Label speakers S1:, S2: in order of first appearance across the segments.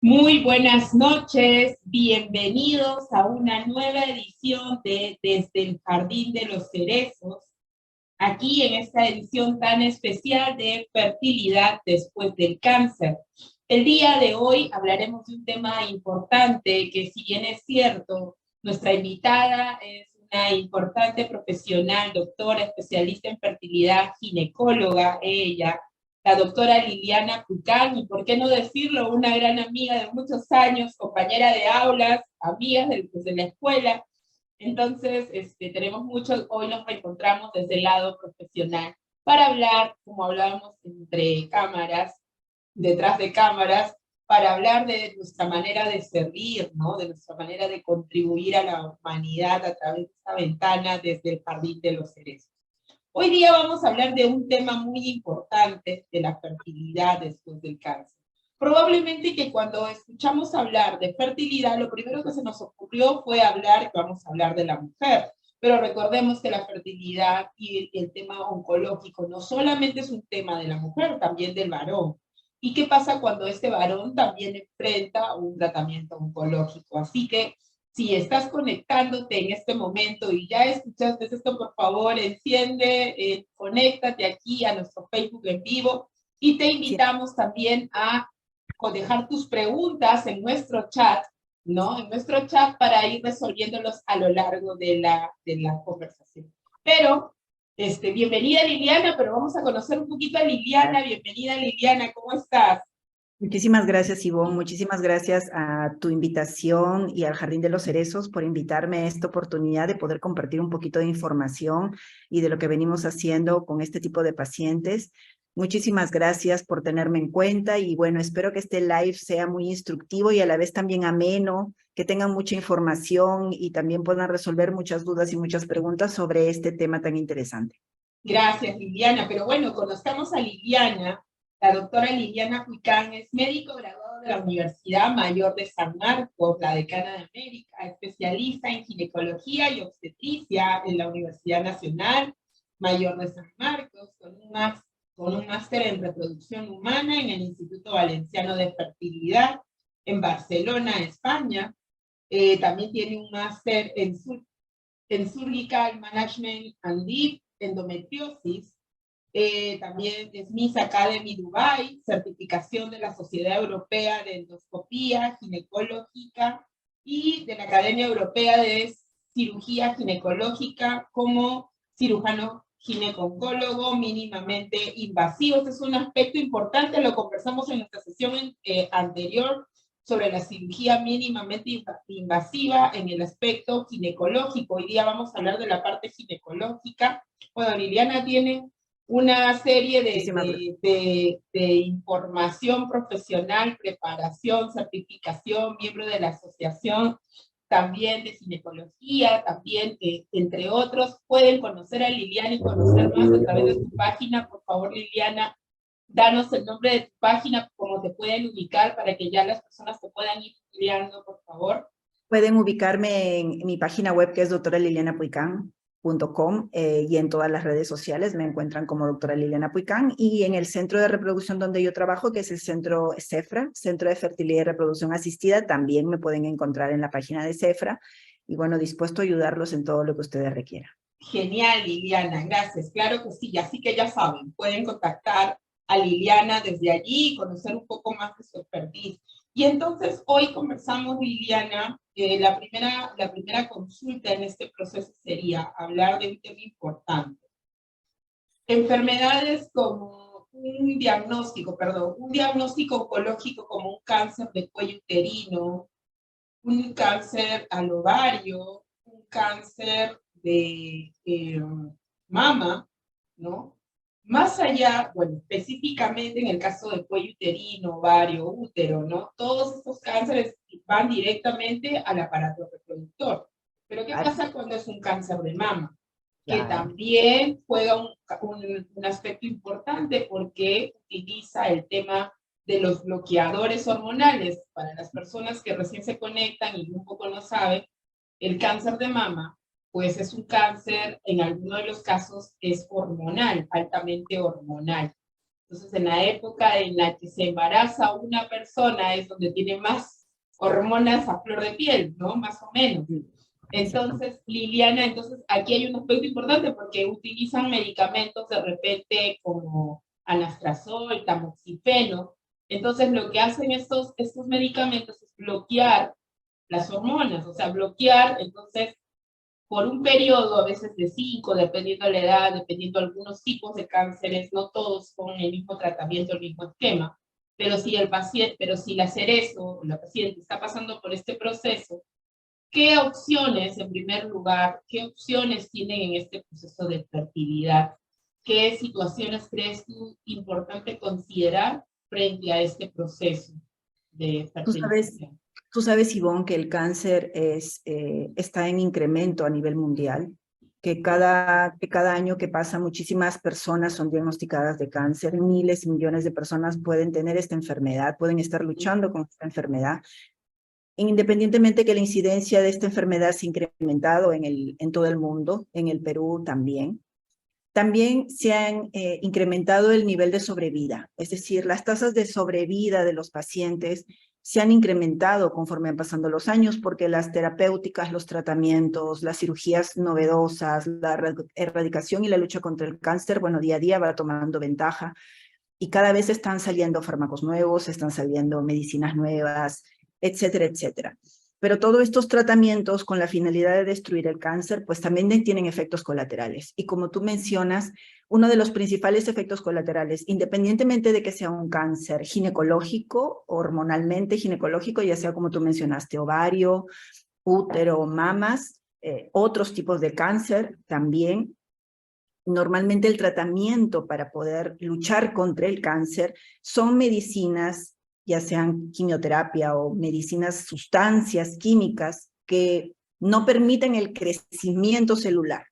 S1: Muy buenas noches, bienvenidos a una nueva edición de Desde el Jardín de los Cerezos, aquí en esta edición tan especial de fertilidad después del cáncer. El día de hoy hablaremos de un tema importante que, si bien es cierto, nuestra invitada es una importante profesional, doctora, especialista en fertilidad, ginecóloga, ella, la doctora Liliana Pucán, y por qué no decirlo, una gran amiga de muchos años, compañera de aulas, amigas desde la escuela. Entonces, tenemos mucho, hoy nos reencontramos desde el lado profesional para hablar, como hablábamos entre cámaras, detrás de cámaras, para hablar de nuestra manera de servir, ¿no? De nuestra manera de contribuir a la humanidad a través de esta ventana desde el Jardín de los Cerezos. Hoy día vamos a hablar de un tema muy importante de la fertilidad después del cáncer. Probablemente que cuando escuchamos hablar de fertilidad, lo primero que se nos ocurrió fue hablar, vamos a hablar de la mujer, pero recordemos que la fertilidad y el tema oncológico no solamente es un tema de la mujer, también del varón. ¿Y qué pasa cuando este varón también enfrenta un tratamiento oncológico? Así que si estás conectándote en este momento y ya escuchaste esto, por favor, enciende, conéctate aquí a nuestro Facebook en vivo y te invitamos también a dejar tus preguntas en nuestro chat, ¿no? En nuestro chat para ir resolviéndolos a lo largo de la conversación. Pero, bienvenida Liliana, pero vamos a conocer un poquito a Liliana. Bienvenida Liliana, ¿cómo estás?
S2: Muchísimas gracias, Ivonne. Muchísimas gracias a tu invitación y al Jardín de los Cerezos por invitarme a esta oportunidad de poder compartir un poquito de información y de lo que venimos haciendo con este tipo de pacientes. Muchísimas gracias por tenerme en cuenta y bueno, espero que este live sea muy instructivo y a la vez también ameno, que tengan mucha información y también puedan resolver muchas dudas y muchas preguntas sobre este tema tan interesante.
S1: Gracias, Liliana. Pero bueno, conozcamos a Liliana. La doctora Liliana Pucán es médico graduado de la Universidad Mayor de San Marcos, la Decana de América, especialista en ginecología y obstetricia en la Universidad Nacional Mayor de San Marcos, con un máster en reproducción humana en el Instituto Valenciano de Fertilidad en Barcelona, España. También tiene un máster en Surgical Management and Deep Endometriosis. También es Miss Academy Dubai, certificación de la Sociedad Europea de Endoscopía Ginecológica y de la Academia Europea de Cirugía Ginecológica como cirujano gineco-oncólogo mínimamente invasivo. Este es un aspecto importante, lo conversamos en nuestra sesión anterior sobre la cirugía mínimamente invasiva en el aspecto ginecológico. Hoy día vamos a hablar de la parte ginecológica. Bueno, Liliana tiene una serie de información profesional, preparación, certificación, miembro de la asociación también de ginecología, también, entre otros. Pueden conocer a Liliana y conocer más a través de su página. Por favor, Liliana, danos el nombre de tu página, cómo te pueden ubicar para que ya las personas te puedan ir estudiando, por favor.
S2: Pueden ubicarme en mi página web, que es doctoralilianapuicán.com, y en todas las redes sociales me encuentran como doctora Liliana Puicán, y en el centro de reproducción donde yo trabajo, que es el centro CEFRA, Centro de Fertilidad y Reproducción Asistida, también me pueden encontrar en la página de CEFRA, y bueno, dispuesto a ayudarlos en todo lo que ustedes requieran.
S1: Genial, Liliana, gracias. Claro que sí, así que ya saben, pueden contactar a Liliana desde allí y conocer un poco más de su expertise. Y entonces hoy conversamos, Liliana, la primera consulta en este proceso sería hablar de un tema importante. Enfermedades como un diagnóstico oncológico como un cáncer de cuello uterino, un cáncer al ovario, un cáncer de mama, ¿no? Más allá, bueno, específicamente en el caso del cuello uterino, ovario, útero, ¿no? Todos estos cánceres van directamente al aparato reproductor. Pero ¿qué pasa cuando es un cáncer de mama? Que también juega un aspecto importante porque utiliza el tema de los bloqueadores hormonales. Para las personas que recién se conectan y un poco no saben, el cáncer de mama pues es un cáncer, en algunos de los casos es hormonal, altamente hormonal. Entonces, en la época en la que se embaraza una persona es donde tiene más hormonas a flor de piel, ¿no? Más o menos. Entonces, Liliana, entonces aquí hay un aspecto importante porque utilizan medicamentos de repente como anastrozol, tamoxifeno. Entonces, lo que hacen estos medicamentos es bloquear las hormonas, o sea, bloquear, entonces, por un periodo, a veces de 5, dependiendo de la edad, dependiendo de algunos tipos de cánceres, no todos con el mismo tratamiento, el mismo esquema, pero si el paciente, pero si la cerezo, la paciente está pasando por este proceso, ¿qué opciones, en primer lugar, qué opciones tienen en este proceso de fertilidad? ¿Qué situaciones crees tú importante considerar frente a este proceso de
S2: Tú sabes,
S1: fertilización?
S2: tú sabes, Ivonne, que el cáncer está en incremento a nivel mundial, que cada año que pasa muchísimas personas son diagnosticadas de cáncer, miles y millones de personas pueden tener esta enfermedad, pueden estar luchando con esta enfermedad. Independientemente que la incidencia de esta enfermedad se ha incrementado en todo el mundo, en el Perú también. También se han incrementado el nivel de sobrevida, es decir, las tasas de sobrevida de los pacientes se han incrementado conforme han pasando los años porque las terapéuticas, los tratamientos, las cirugías novedosas, la erradicación y la lucha contra el cáncer, bueno, día a día va tomando ventaja y cada vez están saliendo fármacos nuevos, están saliendo medicinas nuevas, etcétera, etcétera. Pero todos estos tratamientos con la finalidad de destruir el cáncer, pues también tienen efectos colaterales. Y como tú mencionas, uno de los principales efectos colaterales, independientemente de que sea un cáncer ginecológico, hormonalmente ginecológico, ya sea como tú mencionaste, ovario, útero, mamas, otros tipos de cáncer también. Normalmente el tratamiento para poder luchar contra el cáncer son medicinas, ya sean quimioterapia o medicinas, sustancias químicas que no permiten el crecimiento celular.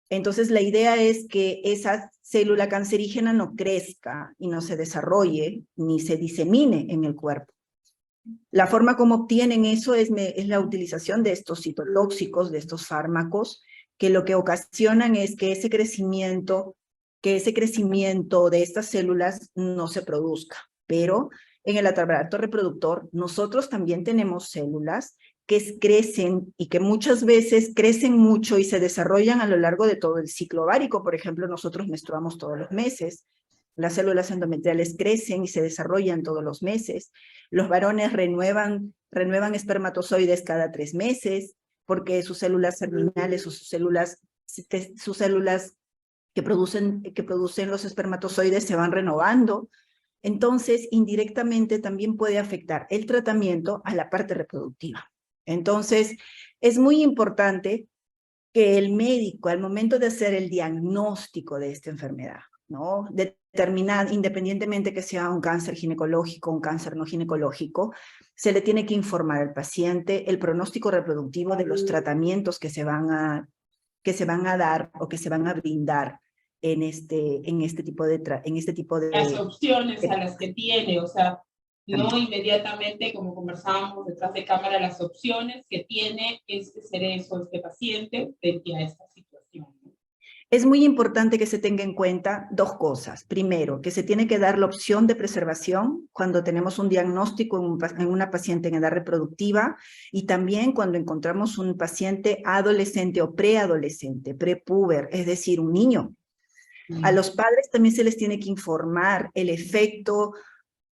S2: Entonces la idea es que esa célula cancerígena no crezca y no se desarrolle ni se disemine en el cuerpo. La forma como obtienen eso es la utilización de estos citotóxicos, de estos fármacos, que lo que ocasionan es que ese crecimiento de estas células no se produzca. Pero en el aparato reproductor nosotros también tenemos células que crecen y que muchas veces crecen mucho y se desarrollan a lo largo de todo el ciclo ovárico. Por ejemplo, nosotros menstruamos todos los meses. Las células endometriales crecen y se desarrollan todos los meses. Los varones renuevan espermatozoides cada 3 meses porque sus células germinales o sus células que producen los espermatozoides se van renovando. Entonces, indirectamente también puede afectar el tratamiento a la parte reproductiva. Entonces, es muy importante que el médico, al momento de hacer el diagnóstico de esta enfermedad, ¿no? Determinar, independientemente que sea un cáncer ginecológico, un cáncer no ginecológico, se le tiene que informar al paciente el pronóstico reproductivo de los tratamientos que se van a dar o que se van a brindar en este tipo de
S1: las opciones a las que tiene, o sea, no inmediatamente, como conversábamos detrás de cámara, las opciones que tiene este cerezo, este paciente, frente a esta situación.
S2: Es muy importante que se tenga en cuenta 2 cosas. Primero, que se tiene que dar la opción de preservación cuando tenemos un diagnóstico en una paciente en edad reproductiva y también cuando encontramos un paciente adolescente o preadolescente, prepuber, es decir, un niño. A los padres también se les tiene que informar el efecto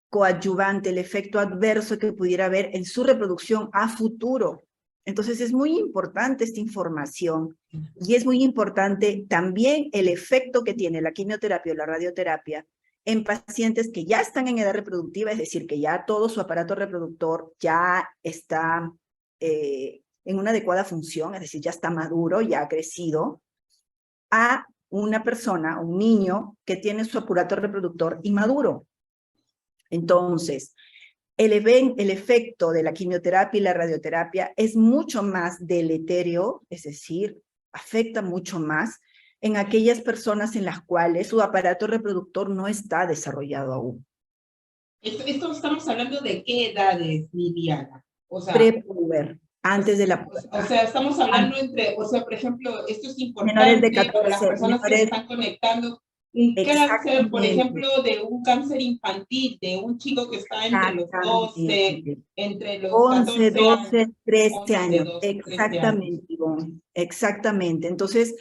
S2: coadyuvante, el efecto adverso que pudiera haber en su reproducción a futuro. Entonces es muy importante esta información y es muy importante también el efecto que tiene la quimioterapia o la radioterapia en pacientes que ya están en edad reproductiva, es decir, que ya todo su aparato reproductor ya está en una adecuada función, es decir, ya está maduro, ya ha crecido, a una persona, un niño que tiene su aparato reproductor inmaduro. Entonces, el efecto de la quimioterapia y la radioterapia es mucho más deleterio, es decir, afecta mucho más en aquellas personas en las cuales su aparato reproductor no está desarrollado aún.
S1: Esto estamos hablando de qué edades, Liliana. O sea,
S2: prepuber, antes de la pubertad.
S1: O sea, estamos hablando entre, o sea, por ejemplo, esto es
S2: Menores de
S1: importante
S2: 14,
S1: para las personas que se están conectando. un cáncer, por
S2: Exactamente,
S1: ejemplo, de un cáncer infantil, de un chico que está entre los 12,
S2: exactamente.
S1: entre los
S2: 11,
S1: 14 años,
S2: 12, 13
S1: 11,
S2: años.
S1: 12, 13 años.
S2: Exactamente, Ivonne. Exactamente. Entonces,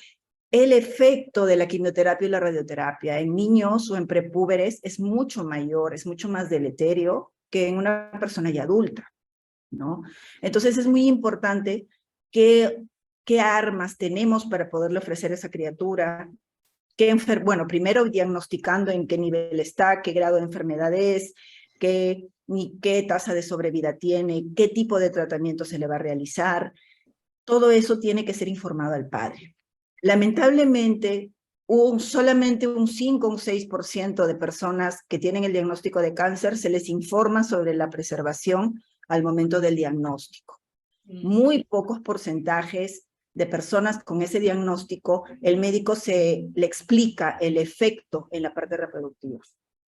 S2: el efecto de la quimioterapia y la radioterapia en niños o en prepúberes es mucho mayor, es mucho más deleterio que en una persona ya adulta, ¿no? Entonces, es muy importante que, qué armas tenemos para poderle ofrecer a esa criatura. Bueno, primero diagnosticando en qué nivel está, qué grado de enfermedad es, qué tasa de sobrevida tiene, qué tipo de tratamiento se le va a realizar. Todo eso tiene que ser informado al padre. Lamentablemente, solamente un 5 o un 6% de personas que tienen el diagnóstico de cáncer se les informa sobre la preservación al momento del diagnóstico. Muy pocos porcentajes de personas con ese diagnóstico, el médico le explica el efecto en la parte reproductiva.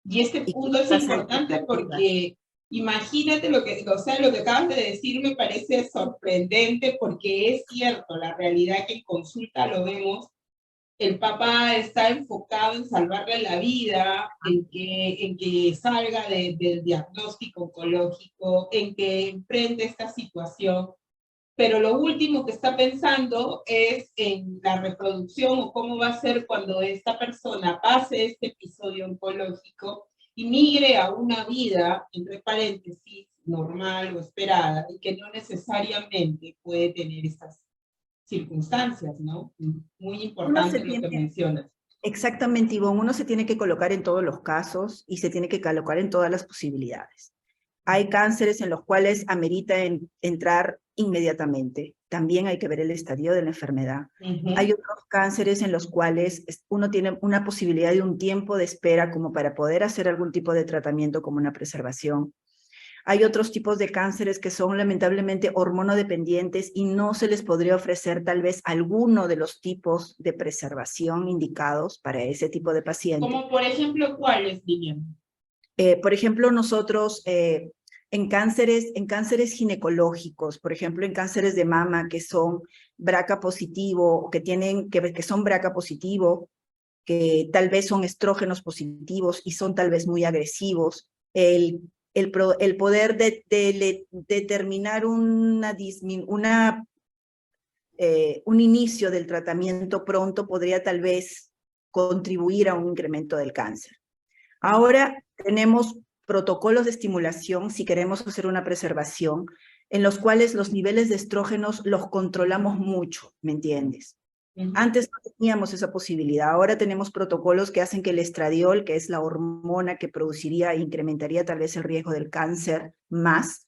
S1: Y este
S2: Y
S1: punto es
S2: pasa en
S1: importante porque imagínate lo que, o sea, lo que acabas de decir me parece sorprendente porque es cierto, la realidad que en consulta lo vemos, el papá está enfocado en salvarle la vida, en que salga del diagnóstico oncológico, en que enfrente esta situación, pero lo último que está pensando es en la reproducción o cómo va a ser cuando esta persona pase este episodio oncológico y migre a una vida, entre paréntesis, normal o esperada, y que no necesariamente puede tener estas circunstancias, ¿no? Muy
S2: Uno se
S1: importante lo que
S2: tiene,
S1: mencionas.
S2: exactamente, Ivonne, uno se tiene que colocar en todos los casos y se tiene que colocar en todas las posibilidades. Hay cánceres en los cuales amerita entrar inmediatamente. También hay que ver el estadio de la enfermedad. Hay otros cánceres en los cuales uno tiene una posibilidad de un tiempo de espera como para poder hacer algún tipo de tratamiento como una preservación. Hay otros tipos de cánceres que son lamentablemente hormonodependientes y no se les podría ofrecer tal vez alguno de los tipos de preservación indicados para ese tipo de paciente.
S1: Como por ejemplo, ¿cuáles, Lilian?
S2: Por ejemplo, nosotros en cánceres ginecológicos, por ejemplo, en cánceres de mama que son BRCA positivo, que son BRCA positivo, que tal vez son estrógenos positivos y son tal vez muy agresivos, el poder determinar un inicio del tratamiento pronto podría tal vez contribuir a un incremento del cáncer. Ahora tenemos protocolos de estimulación si queremos hacer una preservación, en los cuales los niveles de estrógenos los controlamos mucho, ¿me entiendes? Antes no teníamos esa posibilidad, ahora tenemos protocolos que hacen que el estradiol, que es la hormona que produciría e incrementaría tal vez el riesgo del cáncer más,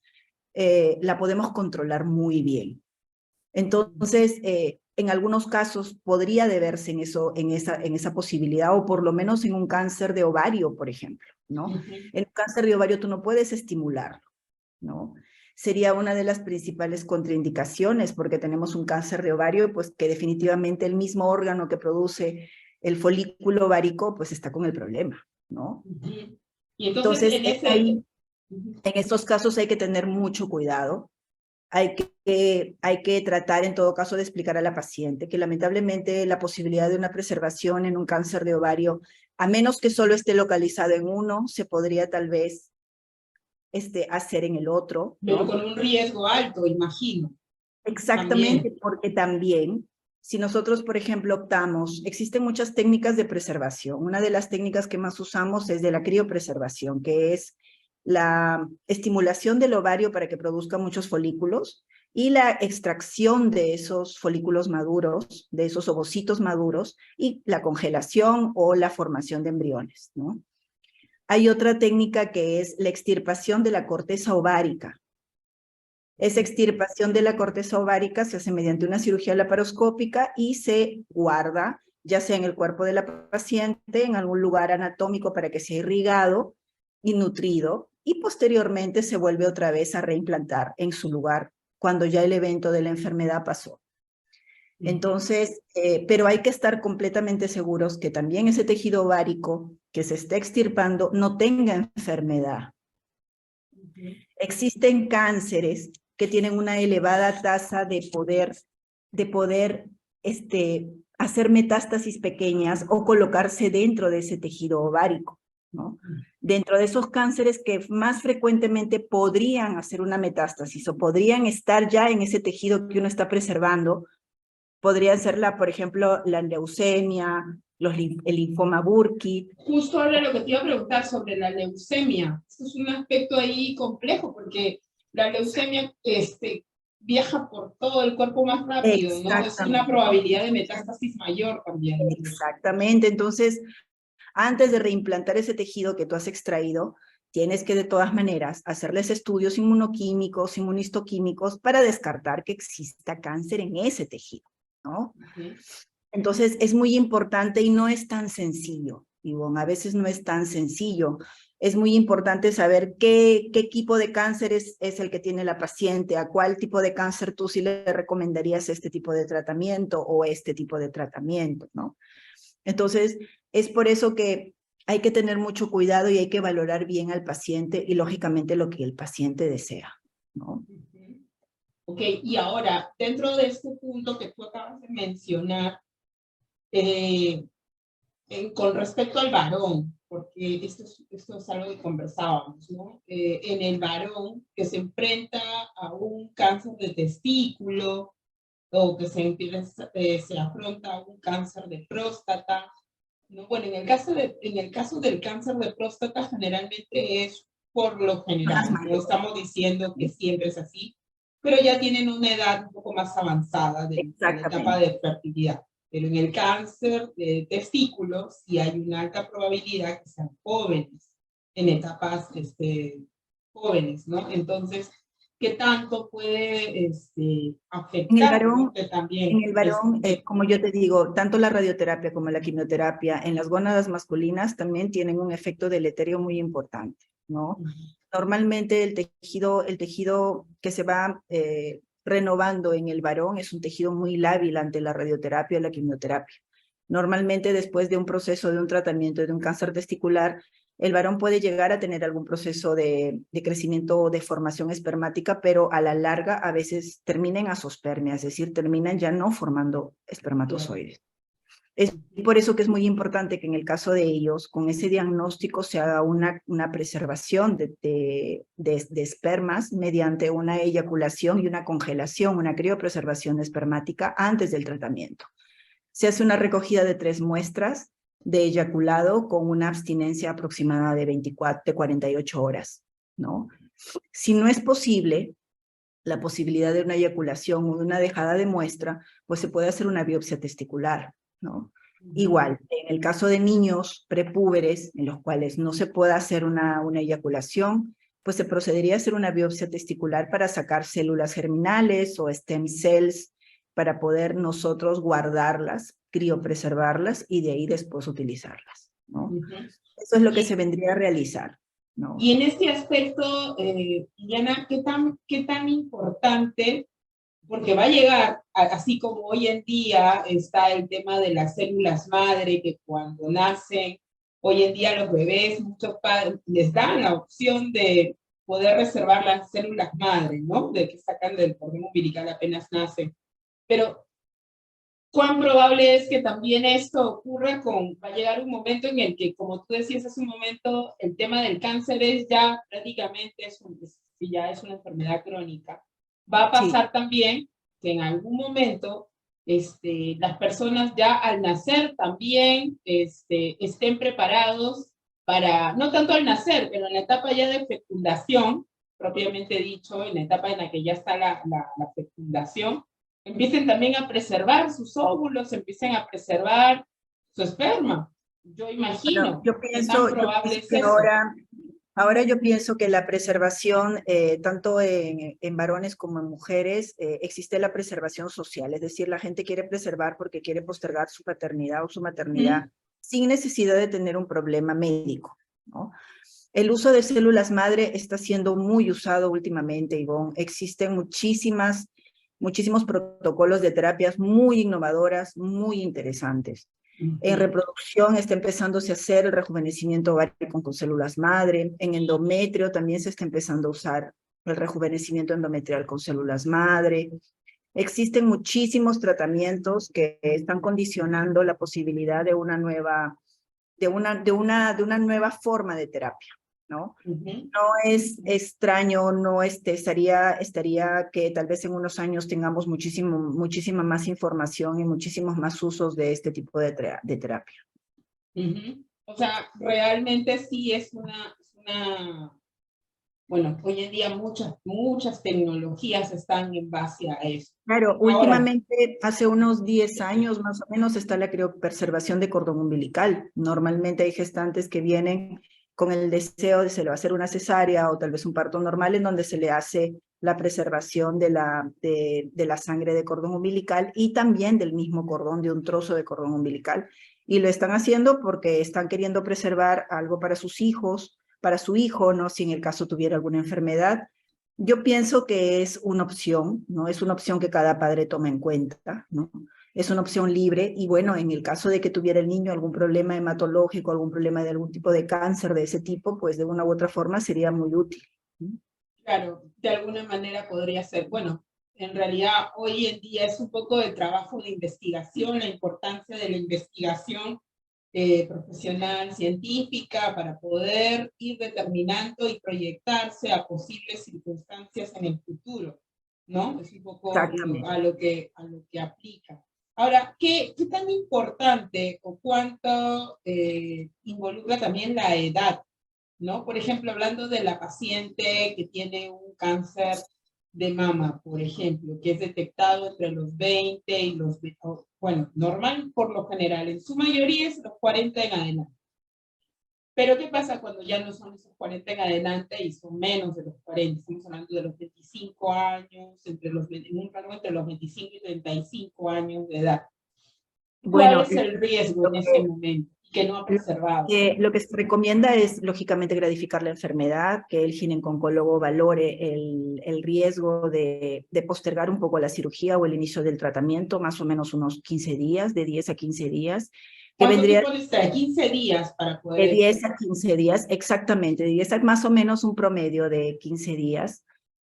S2: la podemos controlar muy bien. Entonces, en algunos casos podría deberse en esa posibilidad, o por lo menos en un cáncer de ovario, por ejemplo, ¿no? En un cáncer de ovario tú no puedes estimularlo, ¿no? Sería una de las principales contraindicaciones, porque tenemos un cáncer de ovario, pues que definitivamente el mismo órgano que produce el folículo ovárico, pues está con el problema, ¿no?
S1: Y entonces
S2: Entonces, en estos casos hay que tener mucho cuidado. Hay que tratar en todo caso de explicar a la paciente que lamentablemente la posibilidad de una preservación en un cáncer de ovario, a menos que solo esté localizado en uno, se podría tal vez hacer en el otro,
S1: pero
S2: ¿no?
S1: con un riesgo alto, imagino.
S2: Exactamente,
S1: También.
S2: porque también, si nosotros, por ejemplo, existen muchas técnicas de preservación. Una de las técnicas que más usamos es de la criopreservación, que es la estimulación del ovario para que produzca muchos folículos y la extracción de esos folículos maduros, de esos ovocitos maduros, y la congelación o la formación de embriones, ¿no? Hay otra técnica que es la extirpación de la corteza ovárica. Esa extirpación de la corteza ovárica se hace mediante una cirugía laparoscópica y se guarda, ya sea en el cuerpo de la paciente, en algún lugar anatómico para que sea irrigado y nutrido, y posteriormente se vuelve otra vez a reimplantar en su lugar cuando ya el evento de la enfermedad pasó. Entonces, pero hay que estar completamente seguros que también ese tejido ovárico que se está extirpando no tenga enfermedad. Existen cánceres que tienen una elevada tasa de poder hacer metástasis pequeñas o colocarse dentro de ese tejido ovárico, ¿no? Dentro de esos cánceres que más frecuentemente podrían hacer una metástasis o podrían estar ya en ese tejido que uno está preservando, podrían ser, por ejemplo, la leucemia, el linfoma Burkitt.
S1: Justo ahora lo que te iba a preguntar sobre la leucemia. Esto es un aspecto ahí complejo porque la leucemia viaja por todo el cuerpo más rápido, ¿no? Es una probabilidad de metástasis mayor también.
S2: Exactamente. Entonces, antes de reimplantar ese tejido que tú has extraído, tienes que de todas maneras hacerles estudios inmunoquímicos, inmunistoquímicos, para descartar que exista cáncer en ese tejido, ¿no? Entonces, es muy importante y no es tan sencillo, Ivonne, a veces no es tan sencillo. Es muy importante saber qué tipo de cáncer es el que tiene la paciente, a cuál tipo de cáncer tú sí le recomendarías este tipo de tratamiento o este tipo de tratamiento, ¿no? Entonces, es por eso que hay que tener mucho cuidado y hay que valorar bien al paciente y, lógicamente, lo que el paciente desea, ¿no?
S1: Ok, y ahora, dentro de este punto que tú acabas de mencionar, con respecto al varón, porque esto es algo que conversábamos, ¿no? En el varón que se enfrenta a un cáncer de testículo o que se afronta a un cáncer de próstata, ¿no? Bueno, en el caso del cáncer de próstata generalmente es por lo general, no estamos diciendo que siempre es así, pero ya tienen una edad un poco más avanzada de la etapa de fertilidad. Pero en el cáncer de testículos sí hay una alta probabilidad que sean jóvenes, en etapas jóvenes, ¿no? Entonces, ¿qué tanto puede afectar?
S2: En el varón, como yo te digo, tanto la radioterapia como la quimioterapia en las gónadas masculinas también tienen un efecto deleterio muy importante, ¿no? Normalmente el tejido que se va renovando en el varón es un tejido muy lábil ante la radioterapia o la quimioterapia. Normalmente, después de un proceso de un tratamiento de un cáncer testicular, el varón puede llegar a tener algún proceso de crecimiento o de formación espermática, pero a la larga a veces termina en azospermia, es decir, terminan ya no formando espermatozoides. Es por eso que es muy importante que en el caso de ellos, con ese diagnóstico se haga una preservación de espermas mediante una eyaculación y una congelación, una criopreservación espermática antes del tratamiento. Se hace una recogida de 3 muestras de eyaculado con una abstinencia aproximada de 48 horas, ¿no? Si no es posible la posibilidad de una eyaculación o de una dejada de muestra, pues se puede hacer una biopsia testicular, ¿no? Igual, en el caso de niños prepúberes, en los cuales no se puede hacer una eyaculación, pues se procedería a hacer una biopsia testicular para sacar células germinales o stem cells para poder nosotros guardarlas, criopreservarlas y de ahí después utilizarlas, ¿no? Eso es lo que se vendría a realizar, ¿no?
S1: Y en este aspecto, Diana, ¿qué tan importante? Porque va a llegar, así como hoy en día está el tema de las células madre, que cuando nacen, hoy en día los bebés, muchos padres les dan la opción de poder reservar las células madre, ¿no? De que sacan del cordón umbilical apenas nacen. Pero, ¿cuán probable es que también esto ocurra va a llegar un momento en el que, como tú decías hace un momento, el tema del cáncer es ya prácticamente, ya es una enfermedad crónica? Va a pasar también que en algún momento las personas ya al nacer también estén preparados para, no tanto al nacer, pero en la etapa ya de fecundación, propiamente dicho, en la etapa en la que ya está la fecundación, empiecen también a preservar sus óvulos, empiecen a preservar su esperma. Yo imagino.
S2: Bueno, yo pienso que ahora yo pienso que la preservación, tanto en varones como en mujeres, existe la preservación social, es decir, la gente quiere preservar porque quiere postergar su paternidad o su maternidad sin necesidad de tener un problema médico, ¿no? El uso de células madre está siendo muy usado últimamente, Ivonne. Existen muchísimos protocolos de terapias muy innovadoras, muy interesantes. En reproducción está empezándose a hacer el rejuvenecimiento ovárico con células madre. En endometrio también se está empezando a usar el rejuvenecimiento endometrial con células madre. Existen muchísimos tratamientos que están condicionando la posibilidad de una nueva, de una nueva forma de terapia, ¿no? No es extraño, no estaría que tal vez en unos años tengamos muchísima más información y muchísimos más usos de este tipo de terapia.
S1: O sea, realmente sí es bueno, hoy en día muchas tecnologías están en base a eso.
S2: Claro,
S1: Ahora,
S2: últimamente, hace unos 10 años más o menos, está la criopreservación de cordón umbilical. Normalmente hay gestantes que vienen con el deseo de se le va a hacer una cesárea o tal vez un parto normal en donde se le hace la preservación de la sangre de cordón umbilical y también del mismo cordón, de un trozo de cordón umbilical. Y lo están haciendo porque están queriendo preservar algo para sus hijos, para su hijo, ¿no? Si en el caso tuviera alguna enfermedad. Yo pienso que es una opción, ¿no? Es una opción que cada padre toma en cuenta, ¿no? Es una opción libre y bueno, en el caso de que tuviera el niño algún problema hematológico, algún problema de algún tipo de cáncer de ese tipo, pues de una u otra forma sería muy útil, ¿no?
S1: Claro, de alguna manera podría ser. Bueno, en realidad hoy en día es un poco de trabajo de investigación, la importancia de la investigación profesional, científica, para poder ir determinando y proyectarse a posibles circunstancias en el futuro, ¿no? Es un poco
S2: Exactamente.
S1: a lo que aplica. Ahora, ¿qué tan importante o cuánto involucra también la edad, ¿no? Por ejemplo, hablando de la paciente que tiene un cáncer de mama, por ejemplo, que es detectado entre los 20 y bueno, normal por lo general, en su mayoría es los 40 en adelante. Pero ¿qué pasa cuando ya no son esos 40 en adelante y son menos de los 40? Estamos hablando de los 25 años, en un rango entre los 25 y 35 años de edad. ¿Cuál
S2: Bueno,
S1: es el riesgo
S2: lo
S1: en ese
S2: que,
S1: momento que no ha preservado?
S2: lo que se recomienda es, lógicamente, gratificar la enfermedad, que el gineconcólogo valore el riesgo de postergar un poco la cirugía o el inicio del tratamiento, más o menos unos 15 días, de 10 a 15 días, que
S1: ¿Cuánto
S2: vendría
S1: tiempo necesita? 15 días para
S2: de
S1: poder...
S2: 10 a 15 días, exactamente, de 10 a más o menos un promedio de 15 días,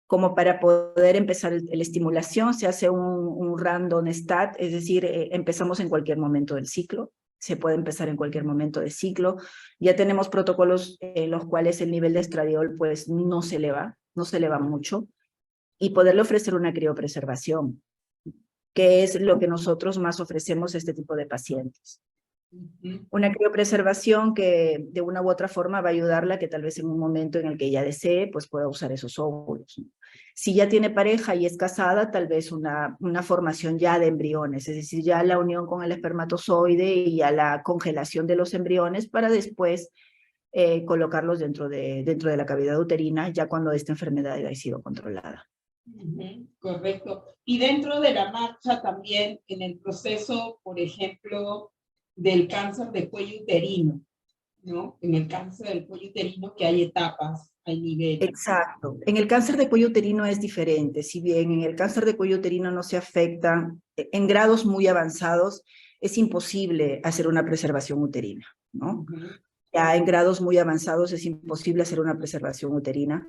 S2: como para poder empezar la estimulación. Se hace un random stat, es decir, empezamos en cualquier momento del ciclo. Se puede empezar en cualquier momento del ciclo. Ya tenemos protocolos en los cuales el nivel de estradiol pues no se eleva mucho, y poderle ofrecer una criopreservación, que es lo que nosotros más ofrecemos a este tipo de pacientes. Una criopreservación que de una u otra forma va a ayudarla, que tal vez en un momento en el que ella desee, pues pueda usar esos óvulos, ¿no? Si ya tiene pareja y es casada, tal vez una formación ya de embriones, es decir, ya la unión con el espermatozoide y ya la congelación de los embriones para después colocarlos dentro de la cavidad uterina, ya cuando esta enfermedad haya sido controlada.
S1: Correcto. Y dentro de la marcha también en el proceso, por ejemplo, del cáncer de cuello uterino, ¿no? En el cáncer del cuello uterino que hay etapas, hay niveles.
S2: Exacto. En el cáncer de cuello uterino es diferente. Si bien en el cáncer de cuello uterino no se afecta, en grados muy avanzados es imposible hacer una preservación uterina, ¿no? Ya en grados muy avanzados es imposible hacer una preservación uterina.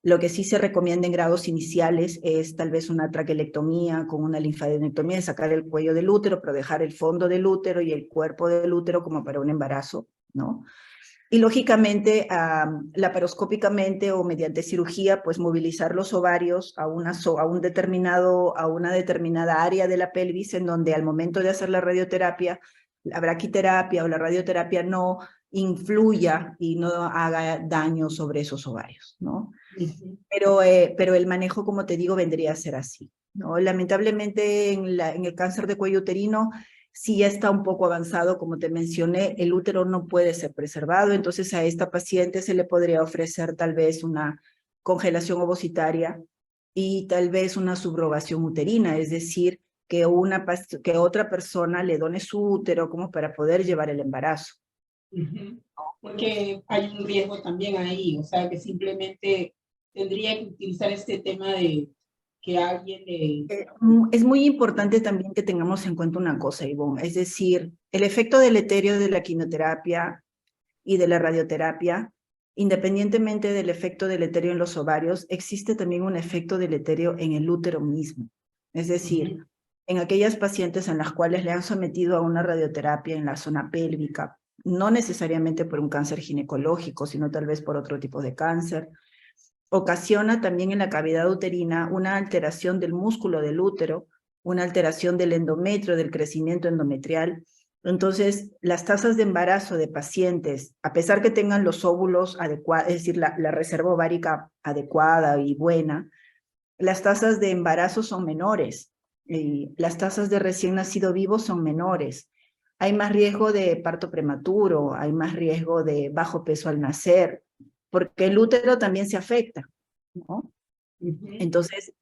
S2: Lo que sí se recomienda en grados iniciales es tal vez una traquelectomía con una linfadenectomía, sacar el cuello del útero, pero dejar el fondo del útero y el cuerpo del útero como para un embarazo, ¿no? Y lógicamente, laparoscópicamente o mediante cirugía, pues movilizar los ovarios a una determinada área de la pelvis, en donde al momento de hacer la radioterapia, la braquiterapia o la radioterapia no influya y no haga daño sobre esos ovarios, ¿no? Pero el manejo, como te digo, vendría a ser así, ¿no? Lamentablemente en el cáncer de cuello uterino sí ya está un poco avanzado, como te mencioné, el útero no puede ser preservado, entonces a esta paciente se le podría ofrecer tal vez una congelación ovocitaria y tal vez una subrogación uterina, es decir, que otra persona le done su útero como para poder llevar el embarazo.
S1: Porque hay un riesgo también ahí, o sea, que simplemente tendría que utilizar este tema de que alguien le...
S2: Es muy importante también que tengamos en cuenta una cosa, Ivonne, es decir, el efecto deleterio de la quimioterapia y de la radioterapia, independientemente del efecto deleterio en los ovarios, existe también un efecto deleterio en el útero mismo. Es decir, en aquellas pacientes en las cuales le han sometido a una radioterapia en la zona pélvica, no necesariamente por un cáncer ginecológico, sino tal vez por otro tipo de cáncer, ocasiona también en la cavidad uterina una alteración del músculo del útero, una alteración del endometrio, del crecimiento endometrial. Entonces, las tasas de embarazo de pacientes, a pesar que tengan los óvulos adecuados, es decir, la reserva ovárica adecuada y buena, las tasas de embarazo son menores, las tasas de recién nacido vivo son menores. Hay más riesgo de parto prematuro, hay más riesgo de bajo peso al nacer, porque el útero también se afecta, ¿no? Entonces,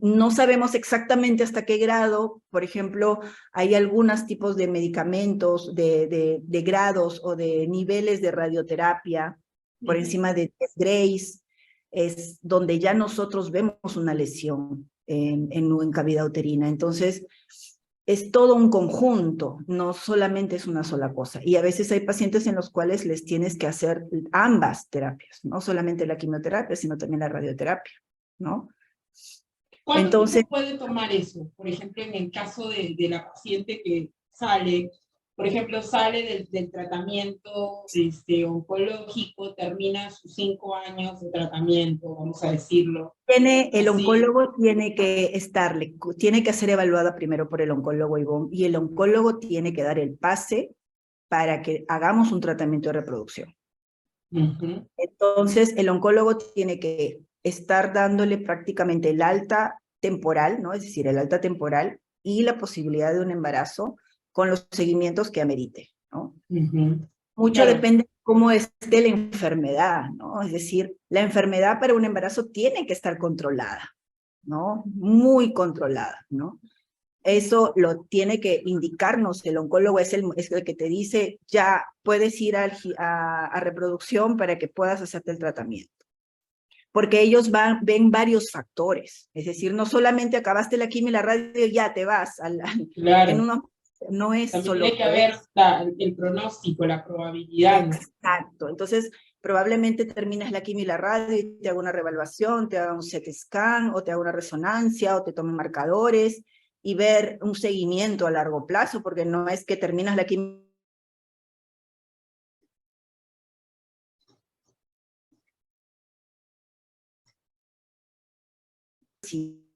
S2: no sabemos exactamente hasta qué grado, por ejemplo, hay algunos tipos de medicamentos, de grados o de niveles de radioterapia por encima de 10 Grays, es donde ya nosotros vemos una lesión en cavidad uterina. Entonces, es todo un conjunto, no solamente es una sola cosa. Y a veces hay pacientes en los cuales les tienes que hacer ambas terapias, no solamente la quimioterapia, sino también la radioterapia, ¿no?
S1: ¿Cuánto
S2: Entonces,
S1: tiempo puede tomar eso? Por ejemplo, en el caso de la paciente que sale, por ejemplo, sale del tratamiento oncológico, termina sus 5 años de tratamiento, vamos a decirlo.
S2: el oncólogo tiene que tiene que ser evaluada primero por el oncólogo, Ivonne, y el oncólogo tiene que dar el pase para que hagamos un tratamiento de reproducción. Entonces, el oncólogo tiene que estar dándole prácticamente el alta temporal, ¿no? Es decir, el alta temporal y la posibilidad de un embarazo con los seguimientos que amerite, ¿no? Mucho depende de cómo esté la enfermedad, ¿no? Es decir, la enfermedad para un embarazo tiene que estar controlada, ¿no? Muy controlada, ¿no? Eso lo tiene que indicarnos, el oncólogo es el que te dice, ya puedes ir a reproducción para que puedas hacerte el tratamiento. Porque ellos ven varios factores, es decir, no solamente acabaste la quimio y la radio y ya te vas.
S1: Claro.
S2: No es
S1: también
S2: solo...
S1: tiene que haber el pronóstico, la probabilidad.
S2: Exacto, entonces probablemente terminas la quimio y la radio y te haga una reevaluación, te haga un CT scan o te haga una resonancia o te tomen marcadores y ver un seguimiento a largo plazo, porque no es que terminas la quimio si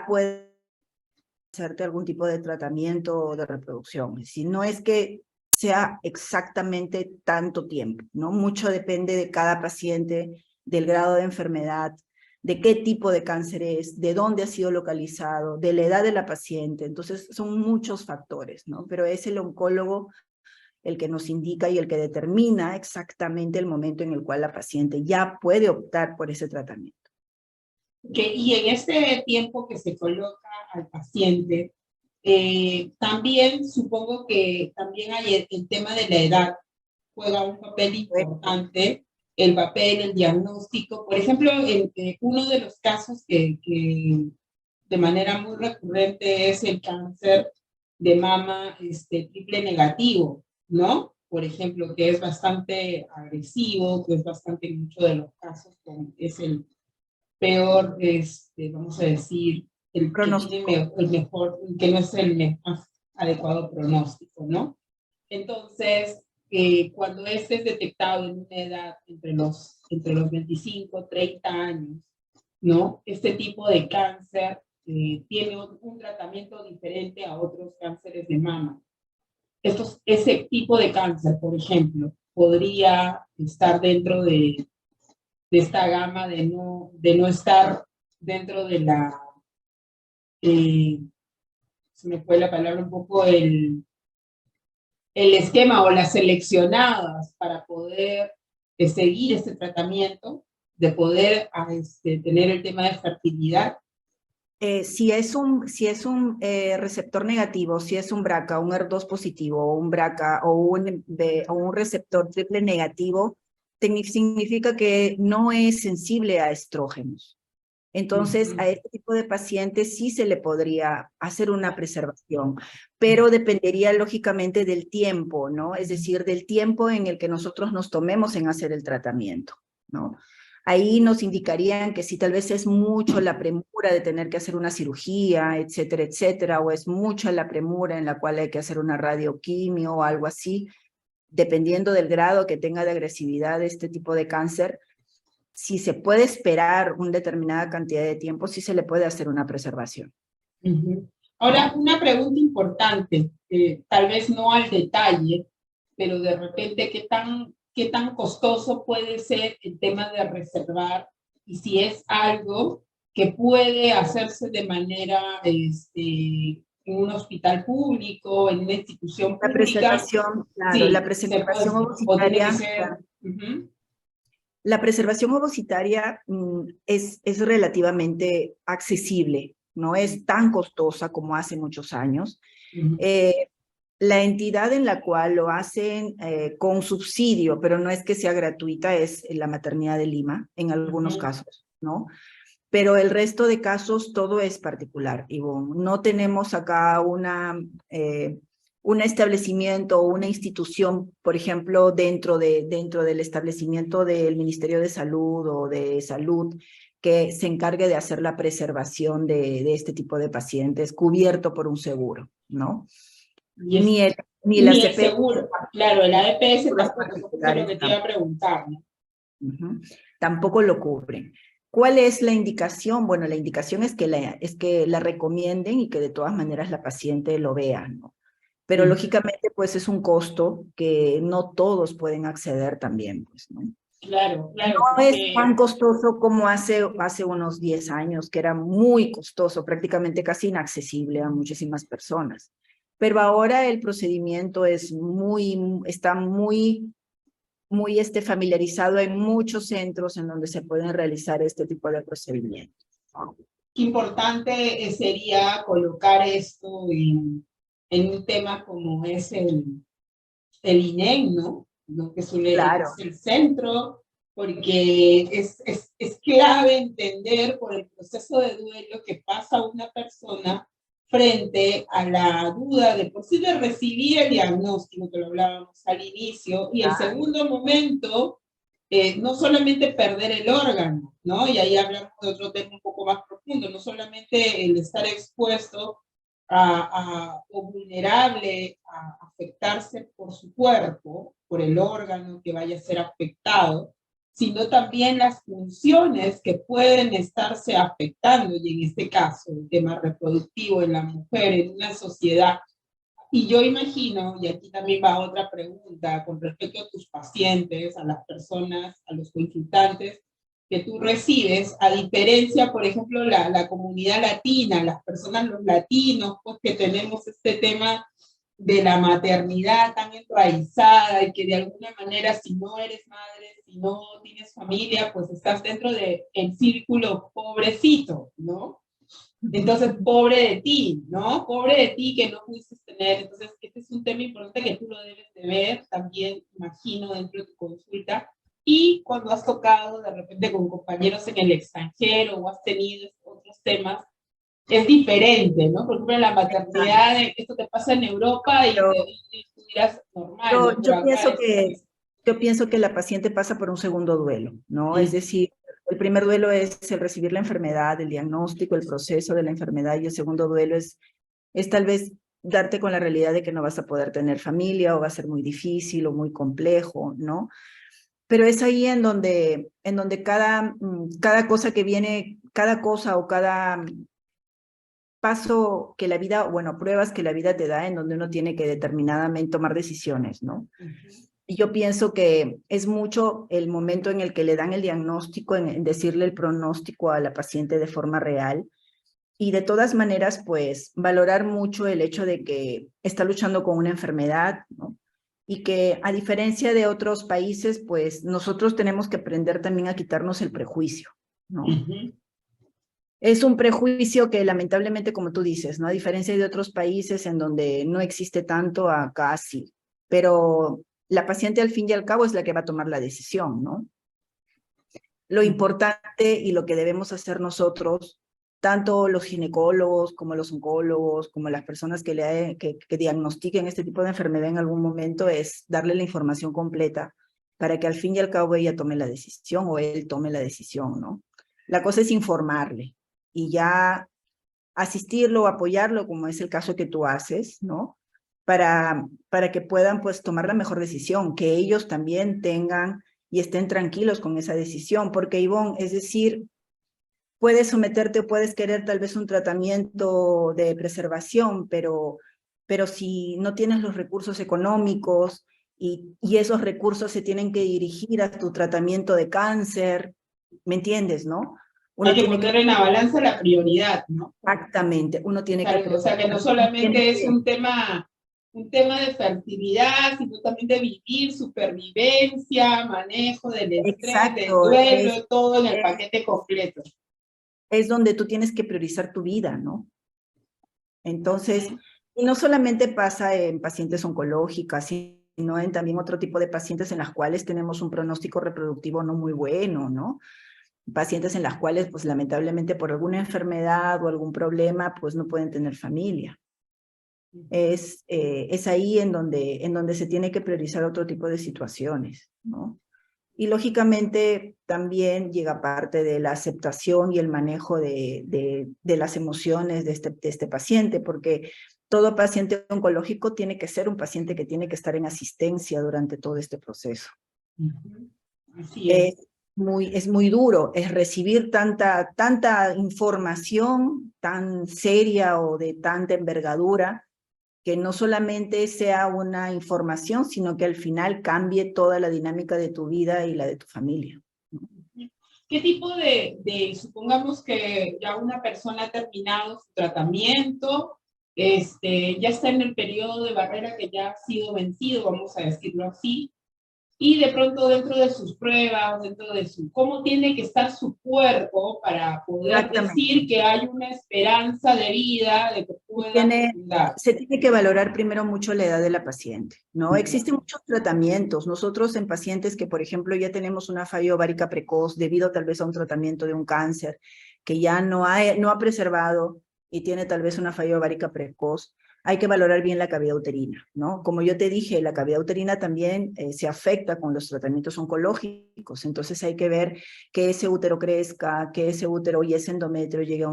S2: puede hacerte algún tipo de tratamiento de reproducción. Si no es que sea exactamente tanto tiempo, ¿no? Mucho depende de cada paciente, del grado de enfermedad, de qué tipo de cáncer es, de dónde ha sido localizado, de la edad de la paciente. Entonces, son muchos factores, ¿no? Pero es el oncólogo el que nos indica y el que determina exactamente el momento en el cual la paciente ya puede optar por ese tratamiento.
S1: Y en este tiempo que se coloca al paciente, también supongo que también hay el tema de la edad, juega un papel importante, el papel, el diagnóstico. Por ejemplo, uno de los casos que de manera muy recurrente es el cáncer de mama triple negativo, ¿no? Por ejemplo, que es bastante agresivo, que es bastante, en muchos de los casos, es el peor, vamos a decir, el que tiene el mejor, que no es el más adecuado pronóstico, ¿no? Entonces, cuando este es detectado en una edad entre los 25, 30 años, ¿no? Este tipo de cáncer tiene un tratamiento diferente a otros cánceres de mama. Ese tipo de cáncer, por ejemplo, podría estar dentro de esta gama de no estar dentro de la, se me fue la palabra un poco, el esquema o las seleccionadas para poder seguir este tratamiento, de poder tener el tema de fertilidad.
S2: Si es un receptor negativo, si es un BRCA, un HER2 positivo, o un BRCA o un receptor triple negativo, significa que no es sensible a estrógenos. Entonces, a este tipo de pacientes sí se le podría hacer una preservación, pero dependería lógicamente del tiempo, ¿no? Es decir, del tiempo en el que nosotros nos tomemos en hacer el tratamiento, ¿no? Ahí nos indicarían que si tal vez es mucho la premura de tener que hacer una cirugía, etcétera, etcétera, o es mucha la premura en la cual hay que hacer una radioquimio o algo así, dependiendo del grado que tenga de agresividad de este tipo de cáncer, si se puede esperar una determinada cantidad de tiempo, sí se le puede hacer una preservación.
S1: Ahora, una pregunta importante, tal vez no al detalle, pero de repente, ¿qué tan costoso puede ser el tema de reservar? Y si es algo que puede hacerse de manera, en un hospital público, en una institución
S2: La
S1: pública,
S2: preservación, claro, la
S1: sí, se puede,
S2: preservación
S1: o tiene que
S2: ovocitaria,
S1: ser...
S2: la preservación ovocitaria es relativamente accesible, no es tan costosa como hace muchos años. La entidad en la cual lo hacen con subsidio, pero no es que sea gratuita, es la Maternidad de Lima, en algunos casos, ¿no? Pero el resto de casos todo es particular, Ivonne. No tenemos acá un establecimiento o una institución, por ejemplo, dentro del establecimiento del Ministerio de Salud o de Salud, que se encargue de hacer la preservación de este tipo de pacientes cubierto por un seguro, ¿no? Ni la
S1: Ni el
S2: CP.
S1: seguro, claro, el AEPS tampoco, eso es lo
S2: Particulares
S1: que te iba a preguntar, ¿no?
S2: Tampoco lo cubren. ¿Cuál es la indicación? Bueno, la indicación es que la recomienden y que de todas maneras la paciente lo vea, ¿no? Pero lógicamente, pues es un costo que no todos pueden acceder también, pues, ¿no?
S1: Claro, claro.
S2: No es tan costoso como hace unos 10 años, que era muy costoso, prácticamente casi inaccesible a muchísimas personas. Pero ahora el procedimiento está muy familiarizado en muchos centros en donde se pueden realizar este tipo de procedimientos.
S1: Qué importante sería colocar esto en un tema como es el INEM, ¿no? Lo que
S2: Claro.
S1: es el centro, porque es clave entender por el proceso de duelo que pasa una persona frente a la duda de posible recibir el diagnóstico, que lo hablábamos al inicio, y el segundo momento, no solamente perder el órgano, ¿no? Y ahí hablamos de otro tema un poco más profundo, no solamente el estar expuesto o vulnerable a afectarse por su cuerpo, por el órgano que vaya a ser afectado, sino también las funciones que pueden estarse afectando, y en este caso el tema reproductivo en la mujer en una sociedad. Y yo imagino, y aquí también va otra pregunta con respecto a tus pacientes, a las personas, a los consultantes que tú recibes, a diferencia, por ejemplo, la comunidad latina, las personas, los latinos, pues que tenemos este tema de la maternidad tan enraizada y que de alguna manera si no eres madre, si no tienes familia, pues estás dentro del círculo pobrecito, ¿no? Entonces, pobre de ti, ¿no? Pobre de ti que no pudiste tener. Entonces, este es un tema importante que tú lo debes de ver también, imagino, dentro de tu consulta. Y cuando has tocado de repente con compañeros en el extranjero o has tenido otros temas, es diferente, ¿no? Por ejemplo, en la maternidad, esto te pasa en Europa y tú dirás normal, ¿no?
S2: Yo pienso que la paciente pasa por un segundo duelo, ¿no? Es decir, el primer duelo es el recibir la enfermedad, el diagnóstico, el proceso de la enfermedad, y el segundo duelo es tal vez darte con la realidad de que no vas a poder tener familia o va a ser muy difícil o muy complejo, ¿no? Pero es ahí en donde cada cosa que viene, cada cosa o cada paso que la vida, bueno, pruebas que la vida te da en donde uno tiene que determinadamente tomar decisiones, ¿no? Y yo pienso que es mucho el momento en el que le dan el diagnóstico, en decirle el pronóstico a la paciente de forma real, y de todas maneras, pues, valorar mucho el hecho de que está luchando con una enfermedad, ¿no? Y que a diferencia de otros países, pues, nosotros tenemos que aprender también a quitarnos el prejuicio, ¿no? Es un prejuicio que lamentablemente, como tú dices, ¿no? A diferencia de otros países en donde no existe tanto, acá sí. Pero la paciente al fin y al cabo es la que va a tomar la decisión, ¿no? Lo importante y lo que debemos hacer nosotros, tanto los ginecólogos como los oncólogos, como las personas que diagnostiquen este tipo de enfermedad en algún momento, es darle la información completa para que al fin y al cabo ella tome la decisión o él tome la decisión, ¿no? La cosa es informarle y ya asistirlo o apoyarlo, como es el caso que tú haces, ¿no? Para que puedan pues tomar la mejor decisión, que ellos también tengan y estén tranquilos con esa decisión, porque Ivonne, es decir, puedes someterte o puedes querer tal vez un tratamiento de preservación, pero si no tienes los recursos económicos y esos recursos se tienen que dirigir a tu tratamiento de cáncer, ¿me entiendes, no?
S1: Hay
S2: Uno
S1: que
S2: tiene
S1: poner en la balanza la prioridad, ¿no?
S2: exactamente, uno tiene
S1: O sea, que no solamente es un tema de fertilidad, sino también de vivir, supervivencia, manejo del estrés, del
S2: exacto,
S1: duelo, todo en el paquete completo.
S2: Es donde tú tienes que priorizar tu vida, ¿no? Entonces, y no solamente pasa en pacientes oncológicas, sino en también otro tipo de pacientes en las cuales tenemos un pronóstico reproductivo no muy bueno, ¿no? Pacientes en las cuales, pues lamentablemente por alguna enfermedad o algún problema, pues no pueden tener familia. Es ahí en donde se tiene que priorizar otro tipo de situaciones, ¿no? Y lógicamente también llega parte de la aceptación y el manejo de las emociones de este paciente, porque todo paciente oncológico tiene que ser un paciente que tiene que estar en asistencia durante todo este proceso.
S1: Así es.
S2: Es muy duro, es recibir tanta información tan seria o de tanta envergadura, que no solamente sea una información, sino que al final cambie toda la dinámica de tu vida y la de tu familia.
S1: ¿Qué tipo supongamos que ya una persona ha terminado su tratamiento, ya está en el periodo de barrera que ya ha sido vencido, vamos a decirlo así, y de pronto dentro de sus pruebas, cómo tiene que estar su cuerpo para poder decir que hay una esperanza de vida, de que pueda fecundar?
S2: Se tiene que valorar primero mucho la edad de la paciente, ¿no? Existen muchos tratamientos. Nosotros en pacientes que, por ejemplo, ya tenemos una falla ovárica precoz debido tal vez a un tratamiento de un cáncer que ya no ha preservado y tiene tal vez una falla ovárica precoz, hay que valorar bien la cavidad uterina, ¿no? Como yo te dije, la cavidad uterina también se afecta con los tratamientos oncológicos, entonces hay que ver que ese útero crezca, que ese útero y ese endometrio llegue a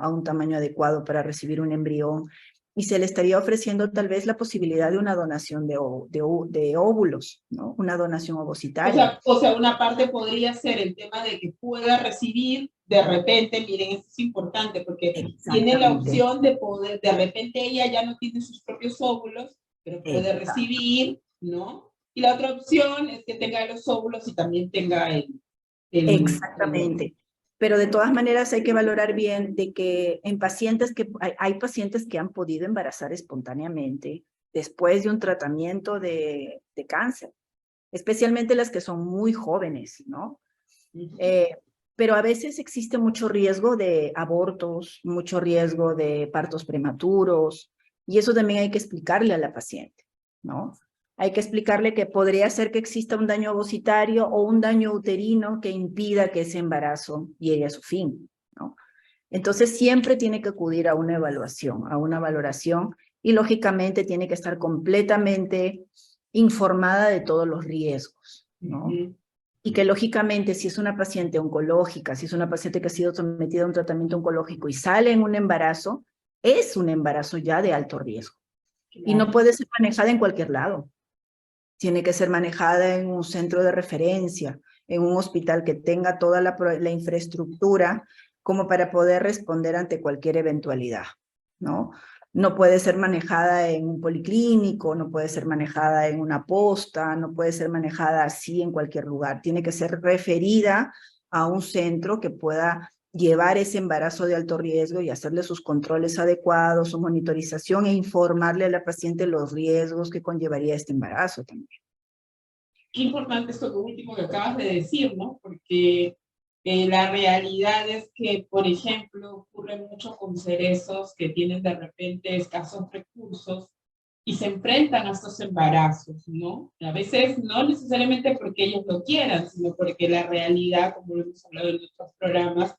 S2: un tamaño adecuado para recibir un embrión, y se le estaría ofreciendo tal vez la posibilidad de una donación de óvulos, ¿no? Una donación ovocitaria.
S1: O sea, una parte podría ser el tema de que pueda recibir de repente, miren, esto es importante porque tiene la opción de poder, de repente ella ya no tiene sus propios óvulos, pero puede recibir, ¿no? Y la otra opción es que tenga los óvulos y también tenga
S2: Exactamente. Pero de todas maneras hay que valorar bien de que en pacientes hay pacientes que han podido embarazar espontáneamente después de un tratamiento de cáncer, especialmente las que son muy jóvenes, ¿no? Pero a veces existe mucho riesgo de abortos, mucho riesgo de partos prematuros, y eso también hay que explicarle a la paciente, ¿no? Hay que explicarle que podría ser que exista un daño ovocitario o un daño uterino que impida que ese embarazo llegue a su fin, ¿no? Entonces siempre tiene que acudir a una evaluación, a una valoración, y lógicamente tiene que estar completamente informada de todos los riesgos, ¿no? Y que lógicamente si es una paciente oncológica, si es una paciente que ha sido sometida a un tratamiento oncológico y sale en un embarazo, es un embarazo ya de alto riesgo. Y no puede ser manejada en cualquier lado. Tiene que ser manejada en un centro de referencia, en un hospital que tenga toda la infraestructura como para poder responder ante cualquier eventualidad, ¿no? No puede ser manejada en un policlínico, no puede ser manejada en una posta, no puede ser manejada así en cualquier lugar. Tiene que ser referida a un centro que pueda llevar ese embarazo de alto riesgo y hacerle sus controles adecuados, su monitorización e informarle a la paciente los riesgos que conllevaría este embarazo también.
S1: Qué importante esto último que acabas de decir, ¿no? Porque la realidad es que, por ejemplo, ocurre mucho con cerezos que tienen de repente escasos recursos y se enfrentan a estos embarazos, ¿no? A veces no necesariamente porque ellos lo quieran, sino porque la realidad, como lo hemos hablado en otros programas,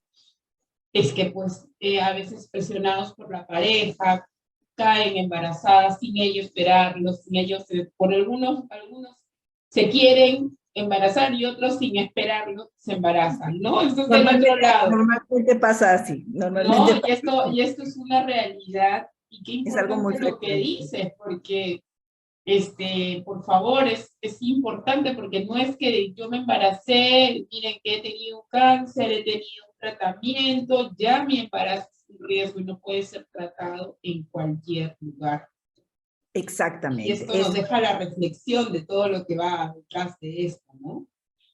S1: es que pues a veces presionados por la pareja, caen embarazadas sin ellos esperarlo, sin ellos, por algunos se quieren embarazar y otros sin esperarlo se embarazan, ¿no? Esto es del
S2: Normalmente,
S1: otro lado,
S2: normalmente pasa así,
S1: ¿no?
S2: normalmente
S1: Y esto es una realidad y qué
S2: es algo muy
S1: importante lo que
S2: frecuente.
S1: dices, porque por favor, es importante porque no es que yo me embaracé, miren que he tenido un cáncer, he tenido un tratamiento, ya mi embarazo es un riesgo y no puede ser tratado en cualquier lugar. Y
S2: Exactamente.
S1: esto nos deja la reflexión de todo lo que va detrás de esto, ¿no?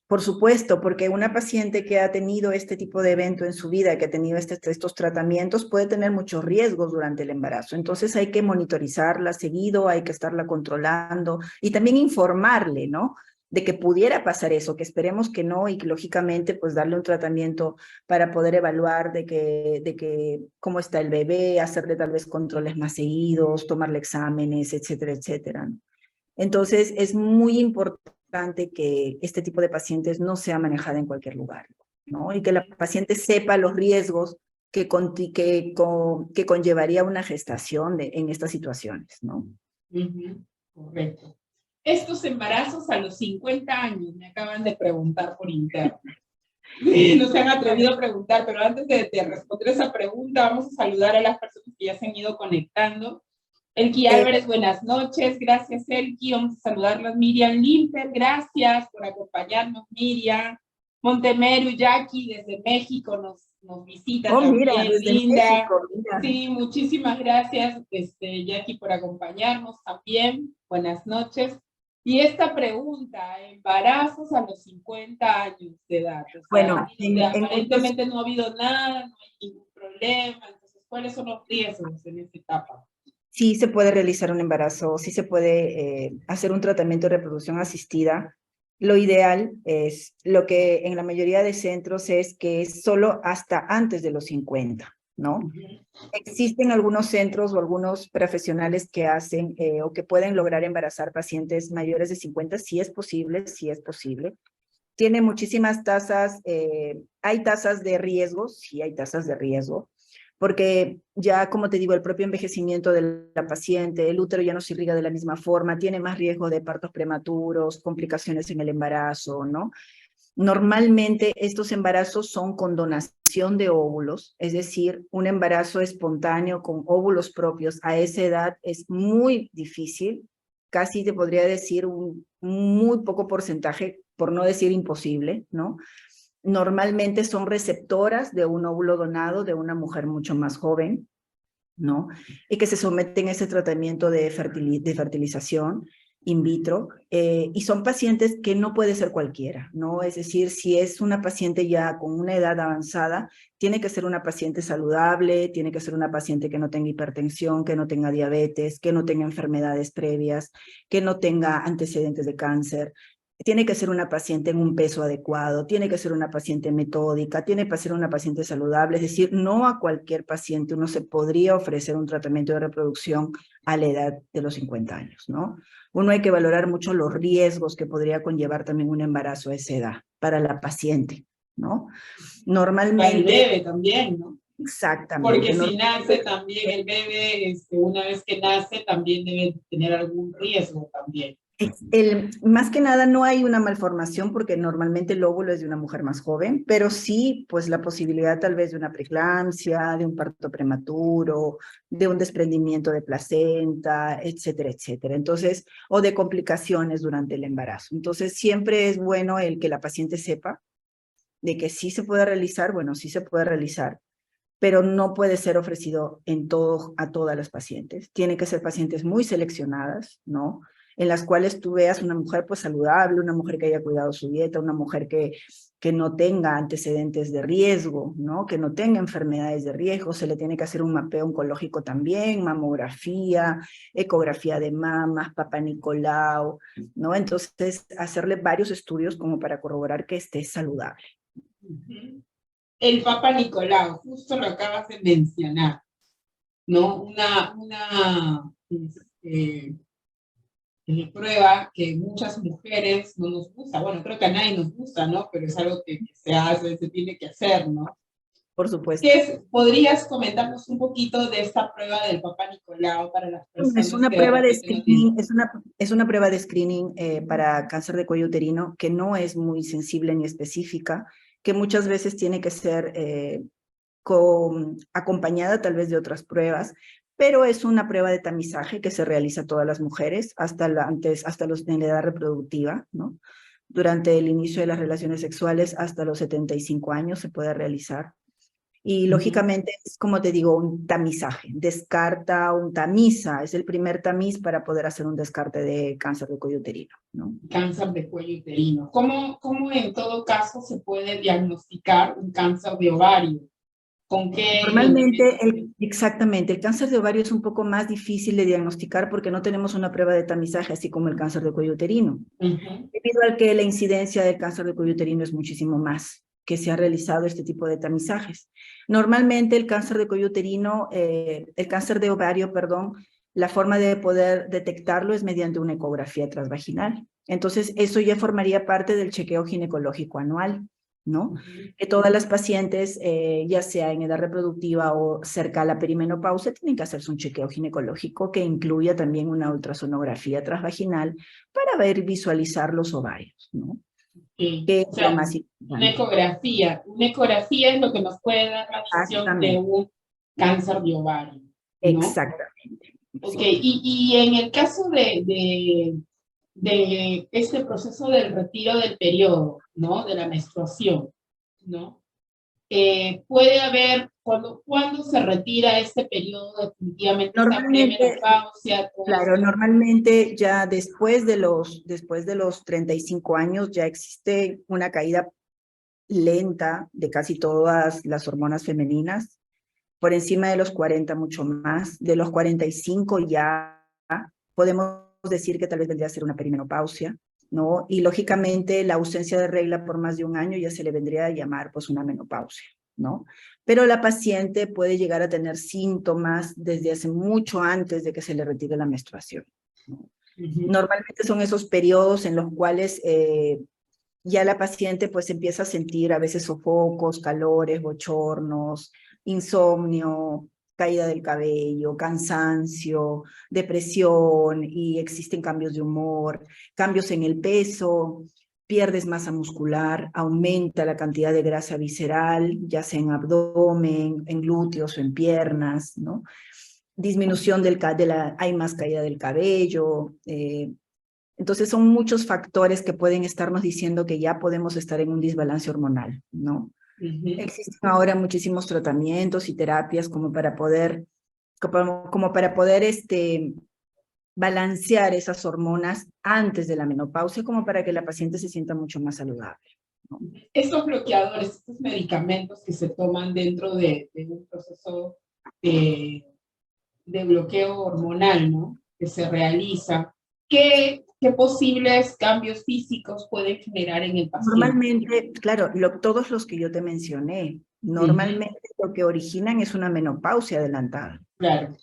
S2: Por supuesto, porque una paciente que ha tenido este tipo de evento en su vida, que ha tenido estos tratamientos, puede tener muchos riesgos durante el embarazo. Entonces hay que monitorizarla seguido, hay que estarla controlando y también informarle, ¿no? De que pudiera pasar eso, que esperemos que no y que lógicamente pues darle un tratamiento para poder evaluar de que cómo está el bebé, hacerle tal vez controles más seguidos, tomarle exámenes, etcétera, etcétera. Entonces, es muy importante que este tipo de pacientes no sea manejada en cualquier lugar, ¿no? Y que la paciente sepa los riesgos que conllevaría una gestación en estas situaciones, ¿no?
S1: Correcto. Estos embarazos a los 50 años, me acaban de preguntar por interno. No se han atrevido a preguntar, pero antes de responder esa pregunta, vamos a saludar a las personas que ya se han ido conectando. Elki Álvarez, buenas noches. Gracias, Elki. Vamos a saludarlas. Miriam Limper, gracias por acompañarnos, Miriam. Montemeru, Jackie, desde México, nos visita
S2: Mira,
S1: también,
S2: desde
S1: linda.
S2: México, mira.
S1: Sí, muchísimas gracias, Jackie, por acompañarnos también. Buenas noches. Y esta pregunta, embarazos a los 50 años de edad, o sea,
S2: Bueno,
S1: donde aparentemente no ha habido nada, no hay ningún problema, entonces, ¿cuáles son los riesgos en esta etapa?
S2: sí se puede realizar un embarazo, sí se puede hacer un tratamiento de reproducción asistida. Lo ideal es, lo que en la mayoría de centros es que es solo hasta antes de los 50, ¿no? Existen algunos centros o algunos profesionales que hacen o que pueden lograr embarazar pacientes mayores de 50, sí es posible, sí es posible. Tiene muchísimas tasas, hay tasas de riesgo, sí hay tasas de riesgo, porque ya, como te digo, el propio envejecimiento de la paciente, el útero ya no se irriga de la misma forma, tiene más riesgo de partos prematuros, complicaciones en el embarazo, ¿no? Normalmente estos embarazos son con donación de óvulos, es decir, un embarazo espontáneo con óvulos propios a esa edad es muy difícil, casi te podría decir un muy poco porcentaje, por no decir imposible, ¿no? Normalmente son receptoras de un óvulo donado de una mujer mucho más joven, ¿no? Y que se someten a ese tratamiento de fertilización in vitro, y son pacientes que no puede ser cualquiera, ¿no? Es decir, si es una paciente ya con una edad avanzada, tiene que ser una paciente saludable, tiene que ser una paciente que no tenga hipertensión, que no tenga diabetes, que no tenga enfermedades previas, que no tenga antecedentes de cáncer. Tiene que ser una paciente en un peso adecuado, tiene que ser una paciente metódica, tiene que ser una paciente saludable, es decir, no a cualquier paciente uno se podría ofrecer un tratamiento de reproducción a la edad de los 50 años, ¿no? Uno hay que valorar mucho los riesgos que podría conllevar también un embarazo a esa edad para la paciente, ¿no?
S1: Para el
S2: Normalmente,
S1: bebé también, ¿no?
S2: exactamente.
S1: Porque si nace también el bebé, una vez que nace, también debe tener algún riesgo también.
S2: Más que nada no hay una malformación porque normalmente el óvulo es de una mujer más joven, pero sí pues la posibilidad tal vez de una preeclampsia, de un parto prematuro, de un desprendimiento de placenta, etcétera, etcétera. Entonces, o de complicaciones durante el embarazo. Entonces, siempre es bueno el que la paciente sepa de que sí se puede realizar, bueno, sí se puede realizar, pero no puede ser ofrecido a todas las pacientes. Tienen que ser pacientes muy seleccionadas, ¿no? En las cuales tú veas una mujer pues saludable, una mujer que haya cuidado su dieta, una mujer que no tenga antecedentes de riesgo, ¿no? Que no tenga enfermedades de riesgo, se le tiene que hacer un mapeo oncológico también, mamografía, ecografía de mamas, Papa Nicolau, ¿no? Entonces, hacerle varios estudios como para corroborar que esté saludable.
S1: El Papa Nicolau, justo lo acabas de mencionar, ¿no? Prueba que muchas mujeres no nos gusta, bueno, creo que a nadie nos gusta, ¿no? Pero es algo que se hace, se tiene que hacer, ¿no?
S2: por supuesto.
S1: ¿Podrías comentarnos un poquito de esta prueba del Papa Nicolau para las
S2: Es
S1: personas
S2: una
S1: que de
S2: prueba de
S1: repente no tienen?
S2: screening, es una prueba de screening para cáncer de cuello uterino que no es muy sensible ni específica, que muchas veces tiene que ser acompañada tal vez de otras pruebas, pero es una prueba de tamizaje que se realiza a todas las mujeres hasta en la edad reproductiva, ¿no? Durante el inicio de las relaciones sexuales hasta los 75 años se puede realizar. Y lógicamente es, como te digo, un tamizaje, tamiza, es el primer tamiz para poder hacer un descarte de cáncer de cuello uterino, ¿no?
S1: Cáncer de cuello uterino. ¿Cómo en todo caso se puede diagnosticar un cáncer de ovario? ¿Con qué
S2: Normalmente,
S1: elementos?
S2: exactamente, el cáncer de ovario es un poco más difícil de diagnosticar porque no tenemos una prueba de tamizaje, así como el cáncer de cuello uterino, debido al que la incidencia del cáncer de cuello uterino es muchísimo más que se ha realizado este tipo de tamizajes. Normalmente el cáncer de cuello uterino, el cáncer de ovario, perdón, la forma de poder detectarlo es mediante una ecografía transvaginal. Entonces, eso ya formaría parte del chequeo ginecológico anual, ¿no? Que todas las pacientes, ya sea en edad reproductiva o cerca a la perimenopausia, tienen que hacerse un chequeo ginecológico que incluya también una ultrasonografía transvaginal para visualizar los ovarios, ¿no? Que es
S1: O
S2: lo
S1: sea,
S2: más importante.
S1: una ecografía es lo que nos puede dar la visión de
S2: Exactamente,
S1: un cáncer de ovario, ¿no?
S2: exactamente.
S1: Ok,
S2: Sí.
S1: y en el caso de este proceso del retiro del periodo, ¿no? De la menstruación, ¿no? Puede haber, cuando se retira este periodo definitivamente, esta
S2: Normalmente,
S1: premenopausia, todo
S2: claro,
S1: esto.
S2: normalmente ya después de los 35 años ya existe una caída lenta de casi todas las hormonas femeninas, por encima de los 40 mucho más, de los 45 ya podemos decir que tal vez vendría a ser una perimenopausia, ¿no? Y lógicamente la ausencia de regla por más de un año ya se le vendría a llamar pues una menopausia, ¿no? Pero la paciente puede llegar a tener síntomas desde hace mucho antes de que se le retire la menstruación, ¿no? Normalmente son esos periodos en los cuales ya la paciente pues empieza a sentir a veces sofocos, calores, bochornos, insomnio, caída del cabello, cansancio, depresión, y existen cambios de humor, cambios en el peso, pierdes masa muscular, aumenta la cantidad de grasa visceral, ya sea en abdomen, en glúteos o en piernas, ¿no? Disminución hay más caída del cabello, entonces son muchos factores que pueden estarnos diciendo que ya podemos estar en un desbalance hormonal, ¿no? Existen ahora muchísimos tratamientos y terapias como para poder balancear esas hormonas antes de la menopausia, como para que la paciente se sienta mucho más saludable, ¿no?
S1: Estos bloqueadores, estos medicamentos que se toman dentro de un proceso de bloqueo hormonal, ¿no? Que se realiza, ¿qué posibles cambios físicos pueden generar en el paciente?
S2: Normalmente, claro, todos los que yo te mencioné, normalmente lo que originan es una menopausia adelantada.
S1: Claro.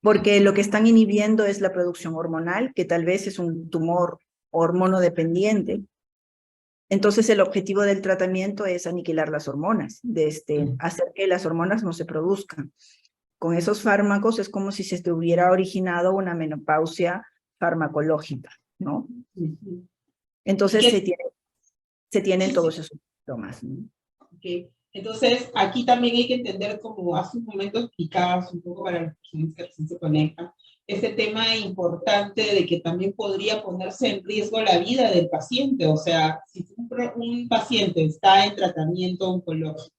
S2: Porque lo que están inhibiendo es la producción hormonal, que tal vez es un tumor hormonodependiente. Entonces, el objetivo del tratamiento es aniquilar las hormonas, hacer que las hormonas no se produzcan. Con esos fármacos es como si se hubiera originado una menopausia farmacológica, ¿no? Entonces, se tienen todos esos síntomas, ¿no?
S1: Okay. Entonces, aquí también hay que entender, como hace un momento explicabas un poco para las personas que recién se conectan, ese tema importante de que también podría ponerse en riesgo la vida del paciente. O sea, si un paciente está en tratamiento oncológico,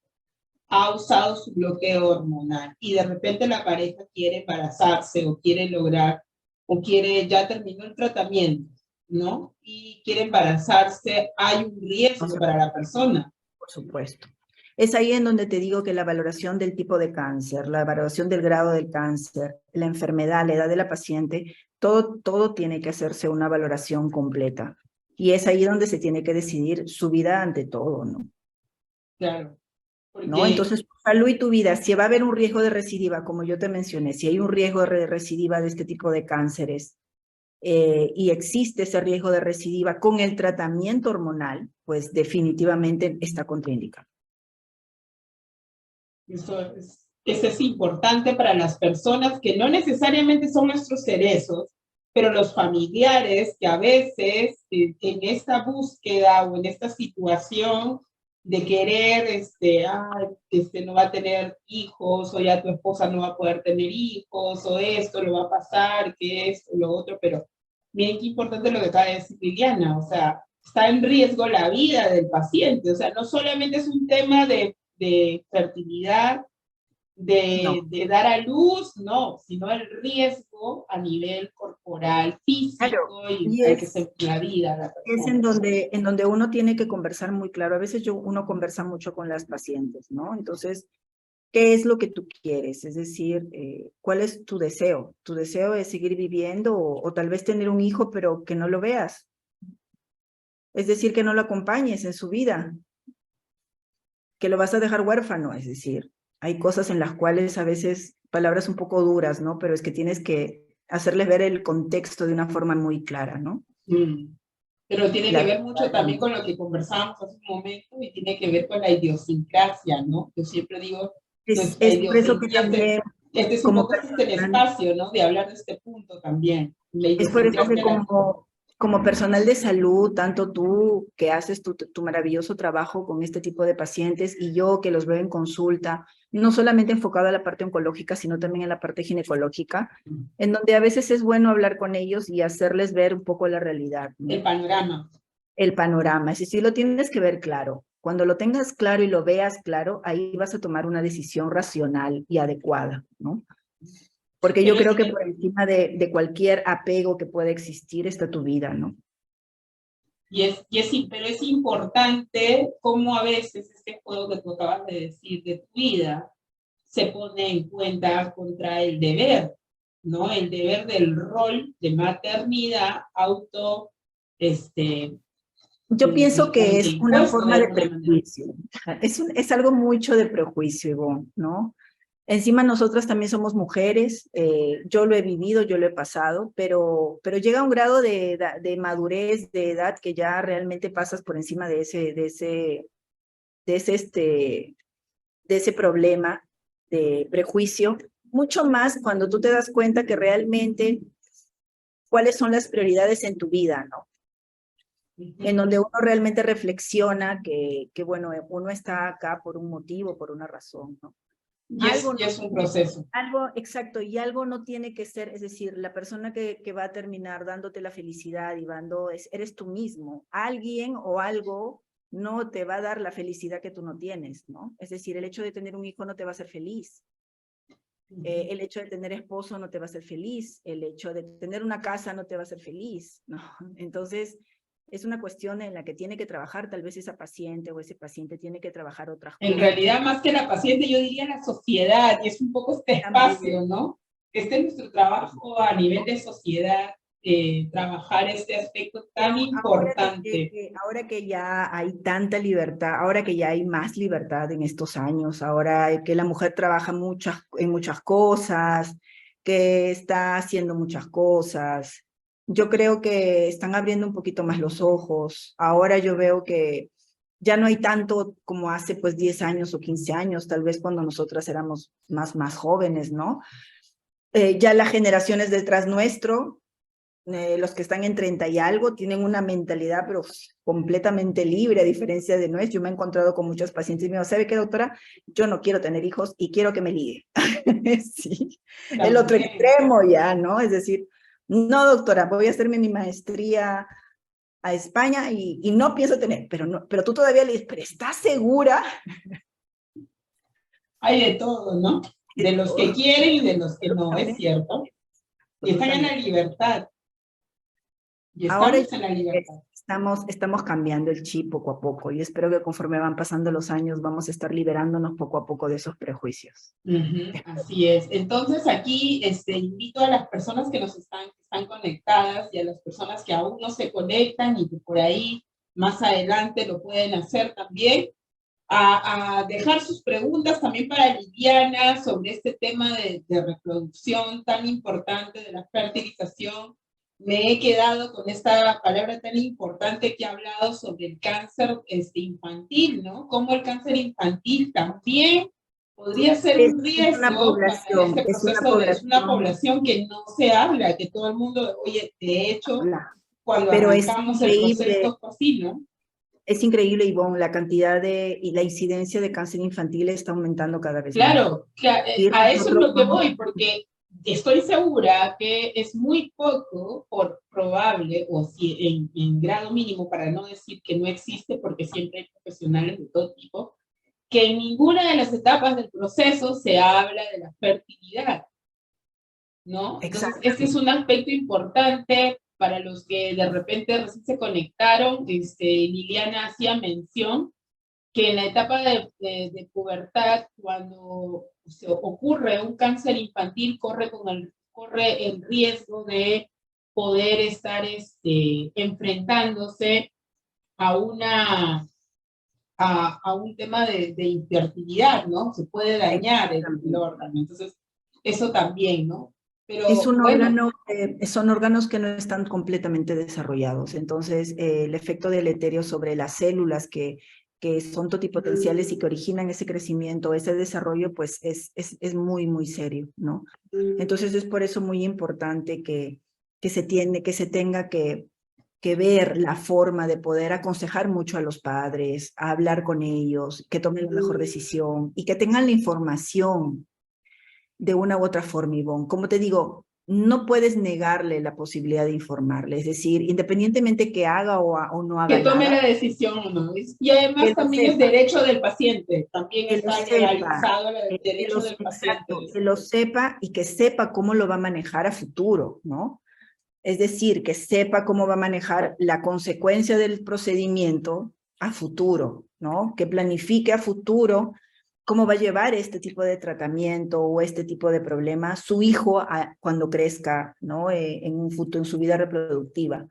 S1: ha usado su bloqueo hormonal y de repente la pareja quiere embarazarse o quiere lograr o ya terminó el tratamiento, ¿no? Y quiere embarazarse, hay un
S2: No
S1: riesgo
S2: se
S1: para
S2: puede,
S1: la persona.
S2: por supuesto. Es ahí en donde te digo que la valoración del tipo de cáncer, la valoración del grado del cáncer, la enfermedad, la edad de la paciente, todo tiene que hacerse una valoración completa. Y es ahí donde se tiene que decidir su vida ante todo, ¿no?
S1: Claro,
S2: ¿No?
S1: porque
S2: Entonces, tu salud y tu vida, si va a haber un riesgo de recidiva, como yo te mencioné, si hay un riesgo de recidiva de este tipo de cánceres, y existe ese riesgo de recidiva con el tratamiento hormonal, pues definitivamente está contraindicado.
S1: Eso es importante para las personas que no necesariamente son nuestros cerezos, pero los familiares que a veces en esta búsqueda o en esta situación de querer, no va a tener hijos, o ya tu esposa no va a poder tener hijos, o esto lo va a pasar, que esto, lo otro, pero miren qué importante lo que acaba de decir Liliana, o sea, está en riesgo la vida del paciente, o sea, no solamente es un tema de fertilidad, de dar a luz, no, sino el riesgo a nivel corporal, físico,
S2: claro,
S1: y
S2: y
S1: hay que ser la vida de la
S2: es
S1: persona.
S2: en donde uno tiene que conversar muy claro. A veces uno conversa mucho con las pacientes, ¿no? Entonces, ¿qué es lo que tú quieres? Es decir, ¿cuál es tu deseo? ¿Tu deseo es seguir viviendo o tal vez tener un hijo, pero que no lo veas? Es decir, que no lo acompañes en su vida, que lo vas a dejar huérfano. Es decir, hay cosas en las cuales a veces, palabras un poco duras, ¿no? Pero es que tienes que hacerles ver el contexto de una forma muy clara, ¿no?
S1: Pero tiene que ver mucho también con lo que conversábamos hace un momento y tiene que ver con la idiosincrasia, ¿no? Yo siempre digo, nuestra
S2: Es por eso que
S1: idiosincrasia,
S2: también,
S1: este es un
S2: como
S1: poco el
S2: personal,
S1: espacio, ¿no? De hablar de este punto también, la
S2: es por eso que
S1: idiosincrasia.
S2: como personal de salud, tanto tú que haces tu maravilloso trabajo con este tipo de pacientes y yo que los veo en consulta, no solamente enfocado a la parte oncológica, sino también en la parte ginecológica, en donde a veces es bueno hablar con ellos y hacerles ver un poco la realidad, ¿no?
S1: El panorama.
S2: El panorama, es decir, lo tienes que ver claro. Cuando lo tengas claro y lo veas claro, ahí vas a tomar una decisión racional y adecuada, ¿no? Porque yo
S1: Pero
S2: creo que por encima de cualquier apego que pueda existir está tu vida, ¿no?
S1: pero es importante cómo a veces este juego que tú acabas de decir de tu vida se pone en cuenta contra el deber, ¿no? El deber del rol de maternidad
S2: Yo pienso que es una
S1: impuesto de
S2: forma de
S1: alguna manera.
S2: prejuicio. Es algo mucho de prejuicio, Ivonne, ¿no? Encima nosotras también somos mujeres, yo lo he vivido, yo lo he pasado, pero llega un grado de madurez, de edad, que ya realmente pasas por encima de ese problema de prejuicio, mucho más cuando tú te das cuenta que realmente cuáles son las prioridades en tu vida, ¿no? En donde uno realmente reflexiona que bueno, uno está acá por un motivo, por una razón, ¿no? Algo
S1: Y
S2: no
S1: es un proceso.
S2: algo, exacto, y algo no tiene que ser, es decir, la persona que va a terminar dándote la felicidad y eres tú mismo. Alguien o algo no te va a dar la felicidad que tú no tienes, ¿no? Es decir, el hecho de tener un hijo no te va a hacer feliz. El hecho de tener esposo no te va a hacer feliz. El hecho de tener una casa no te va a hacer feliz, ¿no? Entonces, es una cuestión en la que tiene que trabajar tal vez esa paciente o ese paciente tiene que trabajar otras
S1: En
S2: cosas.
S1: realidad, más que la paciente, yo diría la sociedad, y es un poco este espacio, ¿no? Este es nuestro trabajo a nivel de sociedad, trabajar este aspecto tan importante.
S2: Ahora que ya hay tanta libertad, ahora que ya hay más libertad en estos años, ahora que la mujer trabaja en muchas cosas, que está haciendo muchas cosas, yo creo que están abriendo un poquito más los ojos. Ahora yo veo que ya no hay tanto como hace pues 10 años o 15 años, tal vez cuando nosotras éramos más jóvenes, ¿no? Ya las generaciones detrás nuestro, los que están en 30 y algo tienen una mentalidad pero completamente libre a diferencia de nuestra. Yo me he encontrado con muchos pacientes y me digo, ¿sabe qué, doctora? Yo no quiero tener hijos y quiero que me ligue. Sí, el otro extremo ya, ¿no? Es decir, no, doctora, voy a hacerme mi maestría a España y no pienso tener, pero tú todavía le dices, ¿pero estás segura?
S1: Hay de todo, ¿no? De los que quieren y de los que no, es cierto. Y están en la libertad. Y
S2: Ahora
S1: estamos en la libertad.
S2: estamos cambiando el chip poco a poco y espero que conforme van pasando los años vamos a estar liberándonos poco a poco de esos prejuicios.
S1: Así es. Entonces aquí invito a las personas que están conectadas y a las personas que aún no se conectan y que por ahí más adelante lo pueden hacer también, a dejar sus preguntas también para Liliana sobre este tema de reproducción tan importante de la fertilización. Me he quedado con esta palabra tan importante que ha hablado sobre el cáncer infantil, ¿no? Cómo el cáncer infantil también podría ser
S2: Es
S1: un
S2: una
S1: riesgo para
S2: población,
S1: este proceso es una población que no se habla, que todo el mundo, oye, de hecho, cuando
S2: pero
S1: arrancamos el proceso fue así, ¿no?
S2: es increíble, Ivonne, la cantidad y la incidencia de cáncer infantil está aumentando cada vez más.
S1: Claro, a eso es lo que voy, porque estoy segura que es muy poco probable, o si en grado mínimo, para no decir que no existe, porque siempre hay profesionales de todo tipo, que en ninguna de las etapas del proceso se habla de la fertilidad, ¿no? Entonces, este es un aspecto importante para los que de repente recién se conectaron. Liliana hacía mención que en la etapa de pubertad, cuando se ocurre un cáncer infantil, corre el riesgo de poder estar enfrentándose a un tema de infertilidad, ¿no? Se puede dañar el órgano. Entonces, eso también, ¿no?
S2: Es
S1: Pero
S2: un
S1: bueno.
S2: órgano, son órganos que no están completamente desarrollados. Entonces, el efecto deleterio sobre las células que son totipotenciales y que originan ese crecimiento, ese desarrollo, pues es muy, muy serio, ¿no? Entonces, es por eso muy importante que se tenga que ver la forma de poder aconsejar mucho a los padres, a hablar con ellos, que tomen la mejor decisión y que tengan la información de una u otra forma, Ivonne. Como te digo, no puedes negarle la posibilidad de informarle, es decir, independientemente que haga o no haga
S1: que tome
S2: nada,
S1: la decisión o no. Y además también es derecho del paciente, también está legalizado el derecho del paciente.
S2: Exacto, que lo sepa y que sepa cómo lo va a manejar a futuro, ¿no? Es decir, que sepa cómo va a manejar la consecuencia del procedimiento a futuro, ¿no? Que planifique a futuro cómo va a llevar este tipo de tratamiento o este tipo de problema su hijo cuando crezca, ¿no? En un futuro, en su vida reproductiva,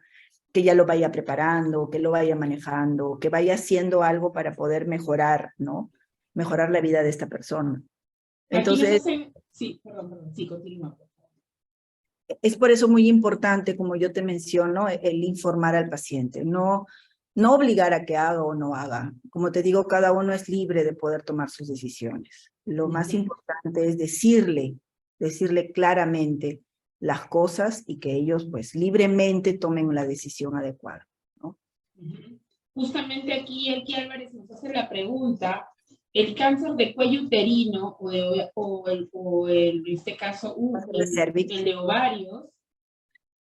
S2: que ya lo vaya preparando, que lo vaya manejando, que vaya haciendo algo para poder mejorar, ¿no? Mejorar la vida de esta persona. Entonces,
S1: sí, perdón, sí, continúa.
S2: Es por eso muy importante, como yo te menciono, el informar al paciente, no obligar a que haga o no haga. Como te digo, cada uno es libre de poder tomar sus decisiones. Lo más importante es decirle claramente las cosas y que ellos pues libremente tomen la decisión adecuada, ¿no?
S1: Justamente aquí Elki Álvarez nos hace la pregunta: ¿el cáncer de cuello uterino en este caso el de ovarios,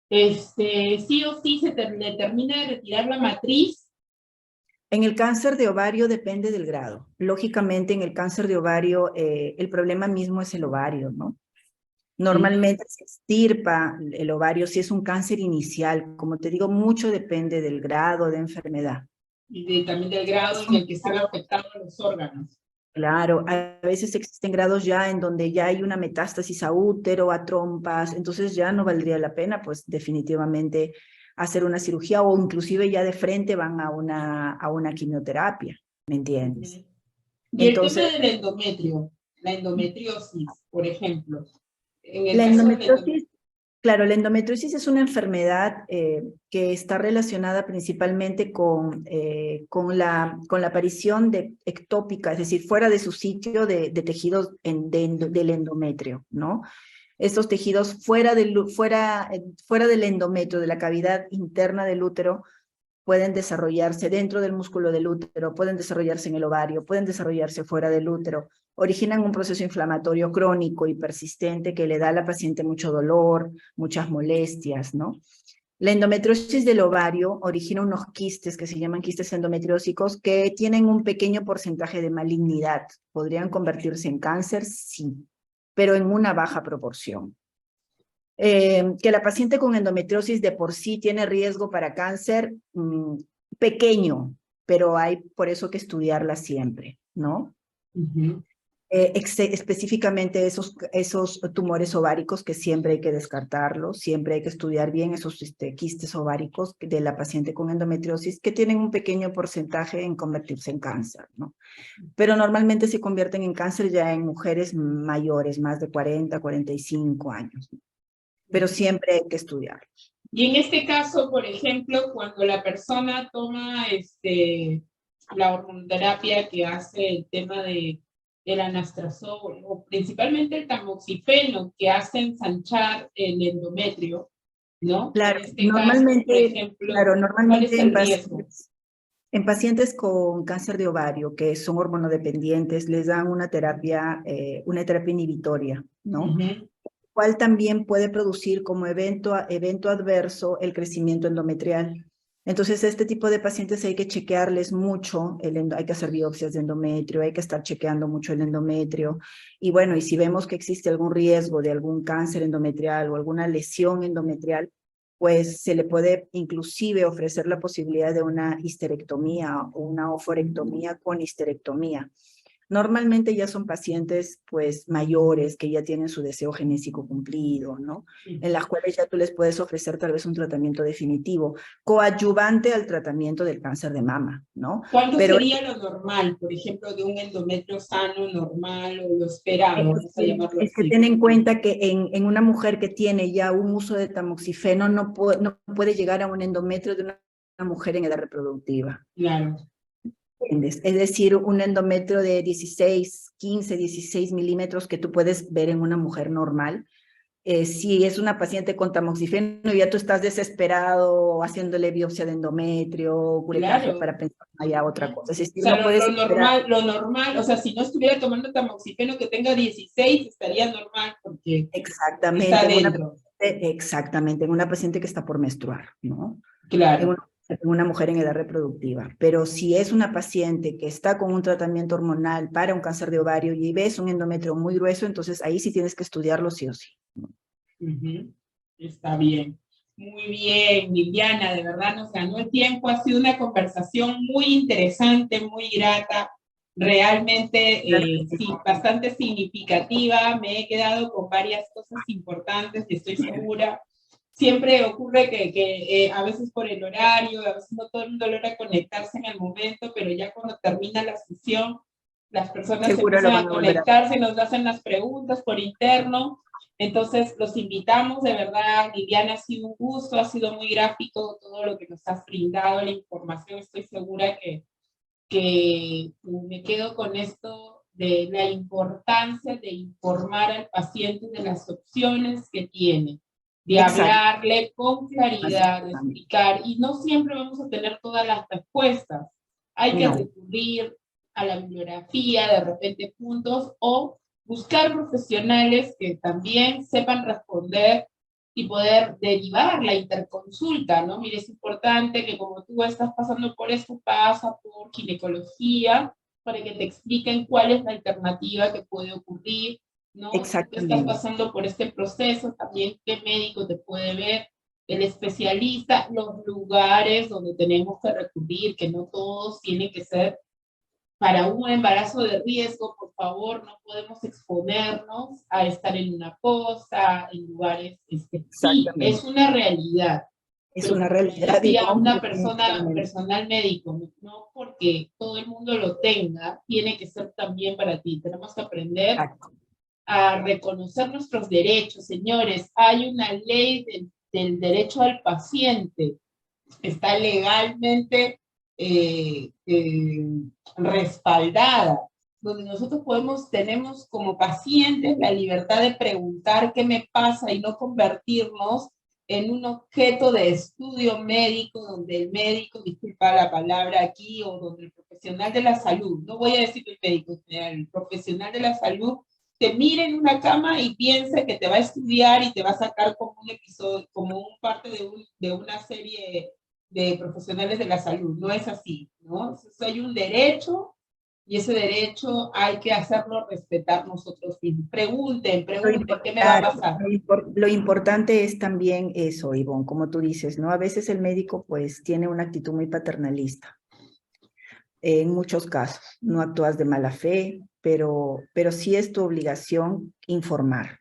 S1: sí o sí le termina de retirar la matriz?
S2: En el cáncer de ovario depende del grado. Lógicamente, en el cáncer de ovario, el problema mismo es el ovario, ¿no? Normalmente se extirpa el ovario si es un cáncer inicial. Como te digo, mucho depende del grado de enfermedad.
S1: Y también del grado en el que están afectados los órganos.
S2: Claro, a veces existen grados ya en donde ya hay una metástasis a útero, a trompas, entonces ya no valdría la pena, pues definitivamente hacer una cirugía o inclusive ya de frente van a una quimioterapia, ¿me entiendes?
S1: Y entonces, el tema del endometrio, la endometriosis, por ejemplo. En el
S2: la
S1: caso
S2: endometriosis, claro, la endometriosis es una enfermedad que está relacionada principalmente con la aparición de ectópica, es decir, fuera de su sitio de tejidos del endometrio, ¿no? Estos tejidos fuera del endometrio, de la cavidad interna del útero, pueden desarrollarse dentro del músculo del útero, pueden desarrollarse en el ovario, pueden desarrollarse fuera del útero, originan un proceso inflamatorio crónico y persistente que le da a la paciente mucho dolor, muchas molestias, ¿no? La endometriosis del ovario origina unos quistes que se llaman quistes endometriósicos que tienen un pequeño porcentaje de malignidad. ¿Podrían convertirse en cáncer? Sí, pero en una baja proporción. Que la paciente con endometriosis de por sí tiene riesgo para cáncer pequeño, pero hay por eso que estudiarla siempre, ¿no? Específicamente esos tumores ováricos que siempre hay que descartarlos, siempre hay que estudiar bien esos quistes ováricos de la paciente con endometriosis que tienen un pequeño porcentaje en convertirse en cáncer, ¿no? Pero normalmente se convierten en cáncer ya en mujeres mayores, más de 40, 45 años, ¿no? Pero siempre hay que estudiarlos.
S1: Y en este caso, por ejemplo, cuando la persona toma la hormonoterapia que hace el tema de el anastrozol o principalmente el tamoxifeno que hace ensanchar el endometrio, ¿no?
S2: Claro,
S1: En este caso, por
S2: normalmente,
S1: ejemplo,
S2: claro,
S1: ¿cuál es
S2: normalmente
S1: el riesgo?
S2: en pacientes con cáncer de ovario, que son hormonodependientes, les dan una terapia inhibitoria, ¿no?
S1: Ujú.
S2: Cual también puede producir como evento adverso el crecimiento endometrial. Entonces, este tipo de pacientes hay que chequearles mucho, hay que hacer biopsias de endometrio, hay que estar chequeando mucho el endometrio. Y bueno, y si vemos que existe algún riesgo de algún cáncer endometrial o alguna lesión endometrial, pues se le puede inclusive ofrecer la posibilidad de una histerectomía o una oforectomía con histerectomía. Normalmente ya son pacientes pues mayores que ya tienen su deseo genésico cumplido, ¿no? En las cuales ya tú les puedes ofrecer tal vez un tratamiento definitivo, coadyuvante al tratamiento del cáncer de mama, ¿no?
S1: ¿Cuándo
S2: Pero
S1: sería lo normal, por ejemplo, de un endometrio sano, normal o lo esperado, vamos a llamarlo
S2: es que
S1: así?
S2: ten en cuenta que en una mujer que tiene ya un uso de tamoxifeno no puede llegar a un endometrio de una mujer en edad reproductiva.
S1: Claro.
S2: Es decir, un endometrio de 16, 15, 16 milímetros que tú puedes ver en una mujer normal. Si es una paciente con tamoxifeno, ya tú estás desesperado haciéndole biopsia de endometrio, curetaje
S1: Claro.
S2: para pensar allá otra cosa. Es
S1: O
S2: decir,
S1: sea,
S2: no puedes esperar.
S1: lo normal, o sea, si no estuviera tomando tamoxifeno que tenga 16, estaría normal porque está
S2: Exactamente,
S1: dentro.
S2: exactamente, en una paciente que está por menstruar, ¿no? En
S1: Claro.
S2: una mujer en edad reproductiva. Pero si es una paciente que está con un tratamiento hormonal para un cáncer de ovario y ves un endometrio muy grueso, entonces ahí sí tienes que estudiarlo sí o sí.
S1: Ujú. Está bien. Muy bien, Liliana, de verdad nos ganó el tiempo. Ha sido una conversación muy interesante, muy grata, realmente sí, bastante significativa. Me he quedado con varias cosas importantes y estoy segura. Siempre ocurre que a veces por el horario, a veces no todo el mundo logra conectarse en el momento, pero ya cuando termina la sesión, las personas
S2: Seguro lo
S1: empiezan
S2: van
S1: a
S2: a volver a
S1: conectarse, nos hacen las preguntas por interno. Entonces, los invitamos, de verdad, Liliana, ha sido un gusto, ha sido muy gráfico todo lo que nos has brindado, la información, estoy segura que me quedo con esto de la importancia de informar al paciente de las opciones que tiene, de
S2: Exacto.
S1: hablarle con claridad, de explicar, y no siempre vamos a tener todas las respuestas. Hay que
S2: No,
S1: recurrir a la bibliografía, de repente puntos, o buscar profesionales que también sepan responder y poder derivar la interconsulta, ¿no? Mire, es importante que como tú estás pasando por esto, pasa por ginecología, para que te expliquen cuál es la alternativa que puede ocurrir, ¿no? Si tú estás
S2: exactamente.
S1: pasando por este proceso, también qué médico te puede ver, el especialista, los lugares donde tenemos que recurrir, que no todos tienen que ser para un embarazo de riesgo, por favor, no podemos exponernos a estar en una posa, en lugares, sí, es
S2: Exactamente.
S1: una realidad,
S2: Es
S1: pero
S2: una
S1: como me
S2: realidad,
S1: decía
S2: Ivonne,
S1: una persona,
S2: definitivamente.
S1: personal médico, no porque todo el mundo lo tenga, tiene que ser también para ti. Tenemos que aprender
S2: Exacto.
S1: a reconocer nuestros derechos, señores. Hay una ley del derecho al paciente, está legalmente respaldada, donde nosotros tenemos como pacientes la libertad de preguntar qué me pasa y no convertirnos en un objeto de estudio médico, donde el médico, disculpa la palabra aquí, o donde el profesional de la salud, no voy a decir el médico, el profesional de la salud te mire en una cama y piense que te va a estudiar y te va a sacar como un episodio, como un parte de una serie de profesionales de la salud. No es así, ¿no? Entonces, hay un derecho y ese derecho hay que hacerlo respetar nosotros mismos. Pregunten, ¿qué me va a
S2: Claro,
S1: pasar?
S2: lo importante es también eso, Ivonne, como tú dices, ¿no? A veces el médico pues tiene una actitud muy paternalista. En muchos casos, no actúas de mala fe, pero sí es tu obligación informar.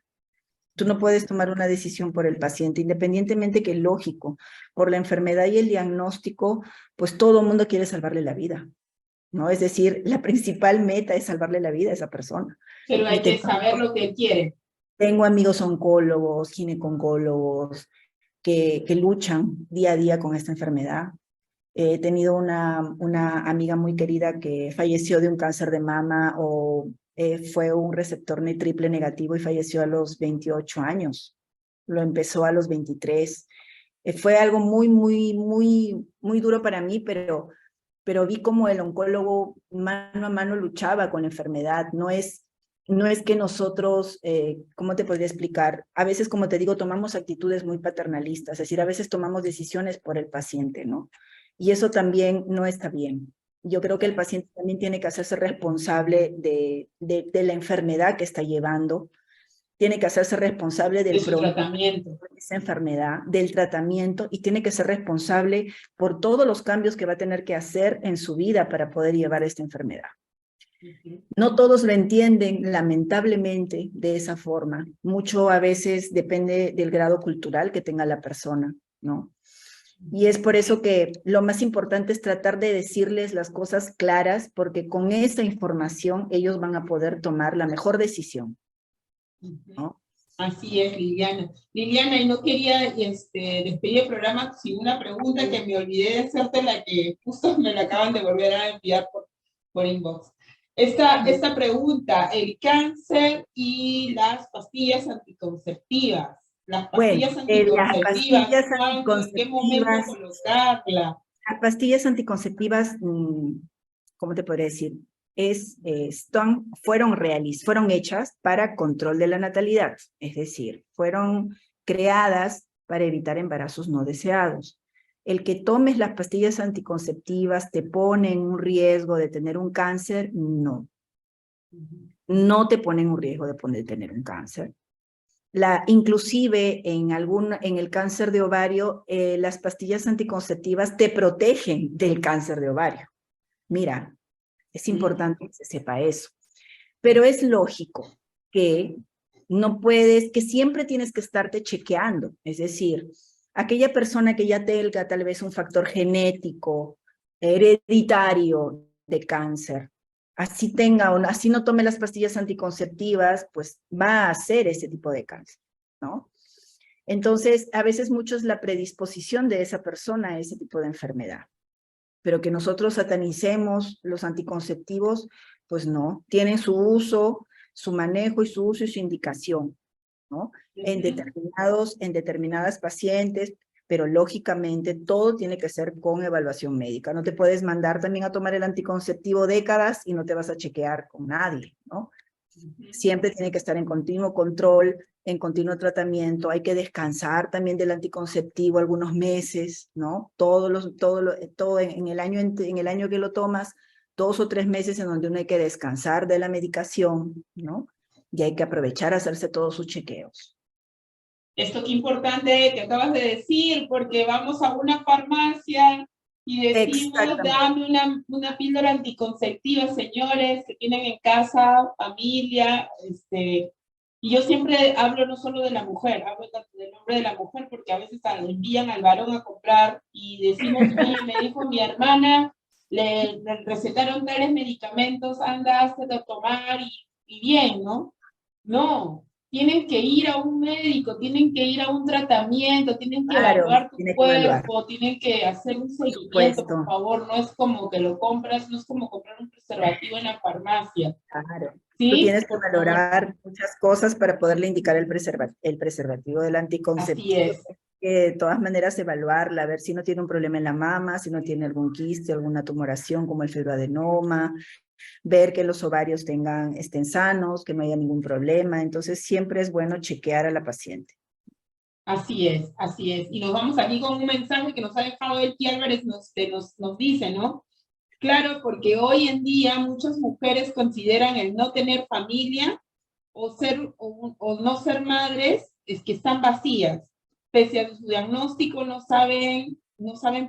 S2: Tú no puedes tomar una decisión por el paciente, independientemente que, lógico, por la enfermedad y el diagnóstico, pues todo el mundo quiere salvarle la vida, ¿no? Es decir, la principal meta es salvarle la vida a esa persona.
S1: Pero
S2: Y
S1: hay que saber lo que quieren.
S2: tengo amigos oncólogos, ginecólogos, que luchan día a día con esta enfermedad. He tenido una amiga muy querida que falleció de un cáncer de mama o fue un receptor triple negativo y falleció a los 28 años. Lo empezó a los 23. Fue algo muy duro para mí, pero vi como el oncólogo mano a mano luchaba con la enfermedad. No es que nosotros, ¿cómo te podría explicar? A veces, como te digo, tomamos actitudes muy paternalistas, es decir, a veces tomamos decisiones por el paciente, ¿no? Y eso también no está bien. Yo creo que el paciente también tiene que hacerse responsable de la enfermedad que está llevando, tiene que hacerse responsable del
S1: de su tratamiento,
S2: de esa enfermedad, del tratamiento, y tiene que ser responsable por todos los cambios que va a tener que hacer en su vida para poder llevar esta enfermedad. No todos lo entienden, lamentablemente, de esa forma. Mucho a veces depende del grado cultural que tenga la persona, ¿no? Y es por eso que lo más importante es tratar de decirles las cosas claras, porque con esa información ellos van a poder tomar la mejor decisión, ¿no?
S1: Así es, Liliana. Liliana, y no quería despedir el programa sin una pregunta que me olvidé de hacerte, la que justo me la acaban de volver a enviar por inbox. Esta pregunta, el cáncer y las pastillas anticonceptivas. Las pastillas anticonceptivas, ¿en qué momento colocarla?
S2: Las pastillas anticonceptivas, ¿cómo te podría decir? Fueron hechas para control de la natalidad, es decir, fueron creadas para evitar embarazos no deseados. El que tomes las pastillas anticonceptivas te pone en un riesgo de tener un cáncer, no. No te pone en un riesgo de tener un cáncer. Inclusive en el cáncer de ovario, las pastillas anticonceptivas te protegen del cáncer de ovario. Mira, es importante que se sepa eso. Pero es lógico que que siempre tienes que estarte chequeando. Es decir, aquella persona que ya tenga tal vez un factor genético, hereditario de cáncer, así no tome las pastillas anticonceptivas, pues va a hacer ese tipo de cáncer, ¿no? Entonces, a veces mucho es la predisposición de esa persona a ese tipo de enfermedad. Pero que nosotros satanicemos los anticonceptivos, pues no. Tienen su uso, su manejo y su uso y su indicación, ¿no? En determinadas pacientes, pero lógicamente todo tiene que ser con evaluación médica. No te puedes mandar también a tomar el anticonceptivo décadas y no te vas a chequear con nadie, ¿no? Siempre tiene que estar en continuo control, en continuo tratamiento. Hay que descansar también del anticonceptivo algunos meses, ¿no? Todo en el año que lo tomas, 2 o 3 meses en donde uno hay que descansar de la medicación, ¿no? Y hay que aprovechar a hacerse todos sus chequeos.
S1: Esto qué importante que acabas de decir, porque vamos a una farmacia y decimos, dame una píldora anticonceptiva, señores, que tienen en casa, familia, y yo siempre hablo no solo de la mujer, hablo tanto del hombre de la mujer, porque a veces envían al varón a comprar y decimos, oye, me dijo mi hermana, le recetaron tales medicamentos, anda, hazte a tomar y bien, ¿no? No. Tienen que ir a un médico, tienen que ir a un tratamiento, tienen que evaluar tu cuerpo, tienen que hacer un seguimiento, por favor. No es como que lo compras, no es como comprar un preservativo en la farmacia.
S2: Claro.
S1: ¿Sí?
S2: Tú tienes que valorar muchas cosas para poderle indicar el preservativo del anticonceptivo.
S1: Así es.
S2: De todas maneras, evaluarla, a ver si no tiene un problema en la mama, si no tiene algún quiste, alguna tumoración como el fibroadenoma, ver que los ovarios estén sanos, que no haya ningún problema. Entonces, siempre es bueno chequear a la paciente.
S1: Así es, así es. Y nos vamos aquí con un mensaje que nos ha dejado Elki Álvarez, nos dice, ¿no? Claro, porque hoy en día muchas mujeres consideran el no tener familia o no ser madres, es que están vacías. Pese a su diagnóstico, no saben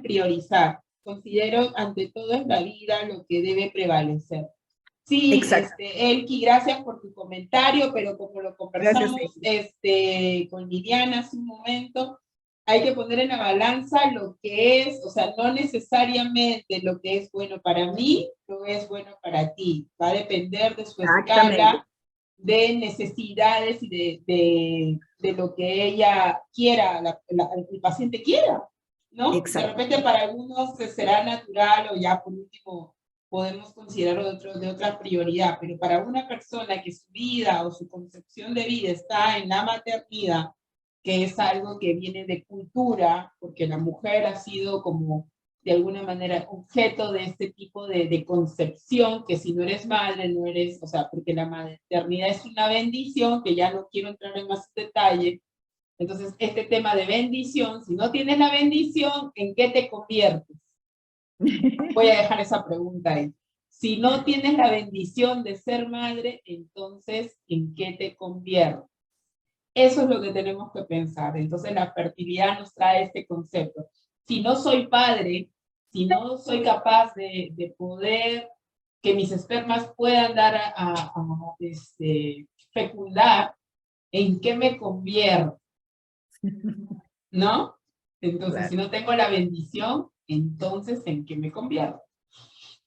S1: priorizar. Considero ante todo es la vida lo que debe prevalecer. Sí, Elki, gracias por tu comentario, pero como lo conversamos con Liliana hace un momento, hay que poner en la balanza lo que es, o sea, no necesariamente lo que es bueno para mí, no es bueno para ti. Va a depender de su escala de necesidades y de lo que ella quiera, el paciente quiera, ¿no? De repente para algunos será natural o ya por último podemos considerarlo de otra prioridad, pero para una persona que su vida o su concepción de vida está en la maternidad, que es algo que viene de cultura, porque la mujer ha sido como de alguna manera objeto de este tipo de concepción, que si no eres madre, no eres, o sea, porque la maternidad es una bendición, que ya no quiero entrar en más detalle. Entonces, este tema de bendición, si no tienes la bendición, ¿en qué te conviertes? Voy a dejar esa pregunta ahí. Si no tienes la bendición de ser madre, entonces, ¿en qué te conviertes? Eso es lo que tenemos que pensar. Entonces, la fertilidad nos trae este concepto. Si no soy padre, si no soy capaz de poder que mis espermas puedan dar fecundar, ¿en qué me convierto? ¿No? Entonces,
S2: Claro.
S1: si no tengo la bendición, entonces, ¿en qué me convierto?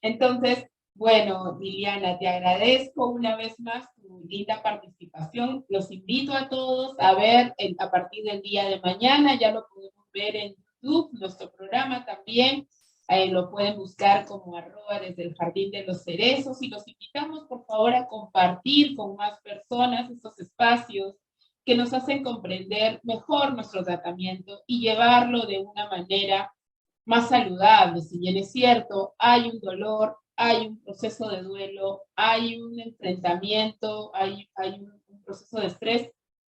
S1: Entonces, bueno, Liliana, te agradezco una vez más tu linda participación. Los invito a todos a ver a partir del día de mañana, ya lo podemos ver en YouTube, nuestro programa también, lo pueden buscar como @desde el Jardín de los Cerezos, y los invitamos por favor a compartir con más personas estos espacios que nos hacen comprender mejor nuestro tratamiento y llevarlo de una manera más saludable. Si bien es cierto, hay un dolor, hay un proceso de duelo, hay un enfrentamiento, hay un proceso de estrés,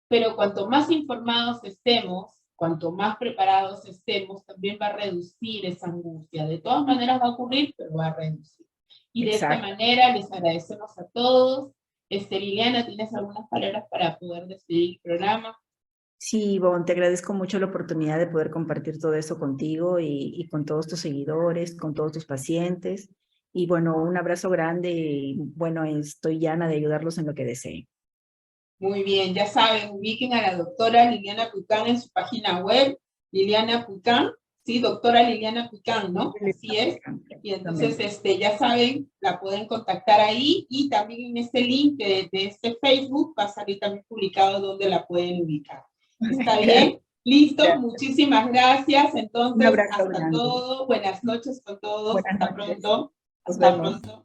S1: pero cuanto más informados estemos, cuanto más preparados estemos, también va a reducir esa angustia. De todas maneras va a ocurrir, pero va a reducir. Y de esta manera les agradecemos a todos. Liliana, ¿tienes algunas palabras para poder despedir el programa?
S2: Sí, Ivonne, te agradezco mucho la oportunidad de poder compartir todo esto contigo y con todos tus seguidores, con todos tus pacientes. Y bueno, un abrazo grande y bueno, estoy llana de ayudarlos en lo que deseen.
S1: Muy bien, ya saben, ubiquen a la doctora Liliana Pucán en su página web, Liliana Pucán, sí, doctora Liliana Pucán, ¿no? Así es. Y entonces, ya saben, la pueden contactar ahí, y también en este link de este Facebook va a salir también publicado donde la pueden ubicar. ¿Está bien? Listo,
S2: Gracias.
S1: Muchísimas gracias. Entonces,
S2: Un abrazo
S1: hasta
S2: grande.
S1: todo. Buenas noches con todos. Hasta pronto. Hasta pronto.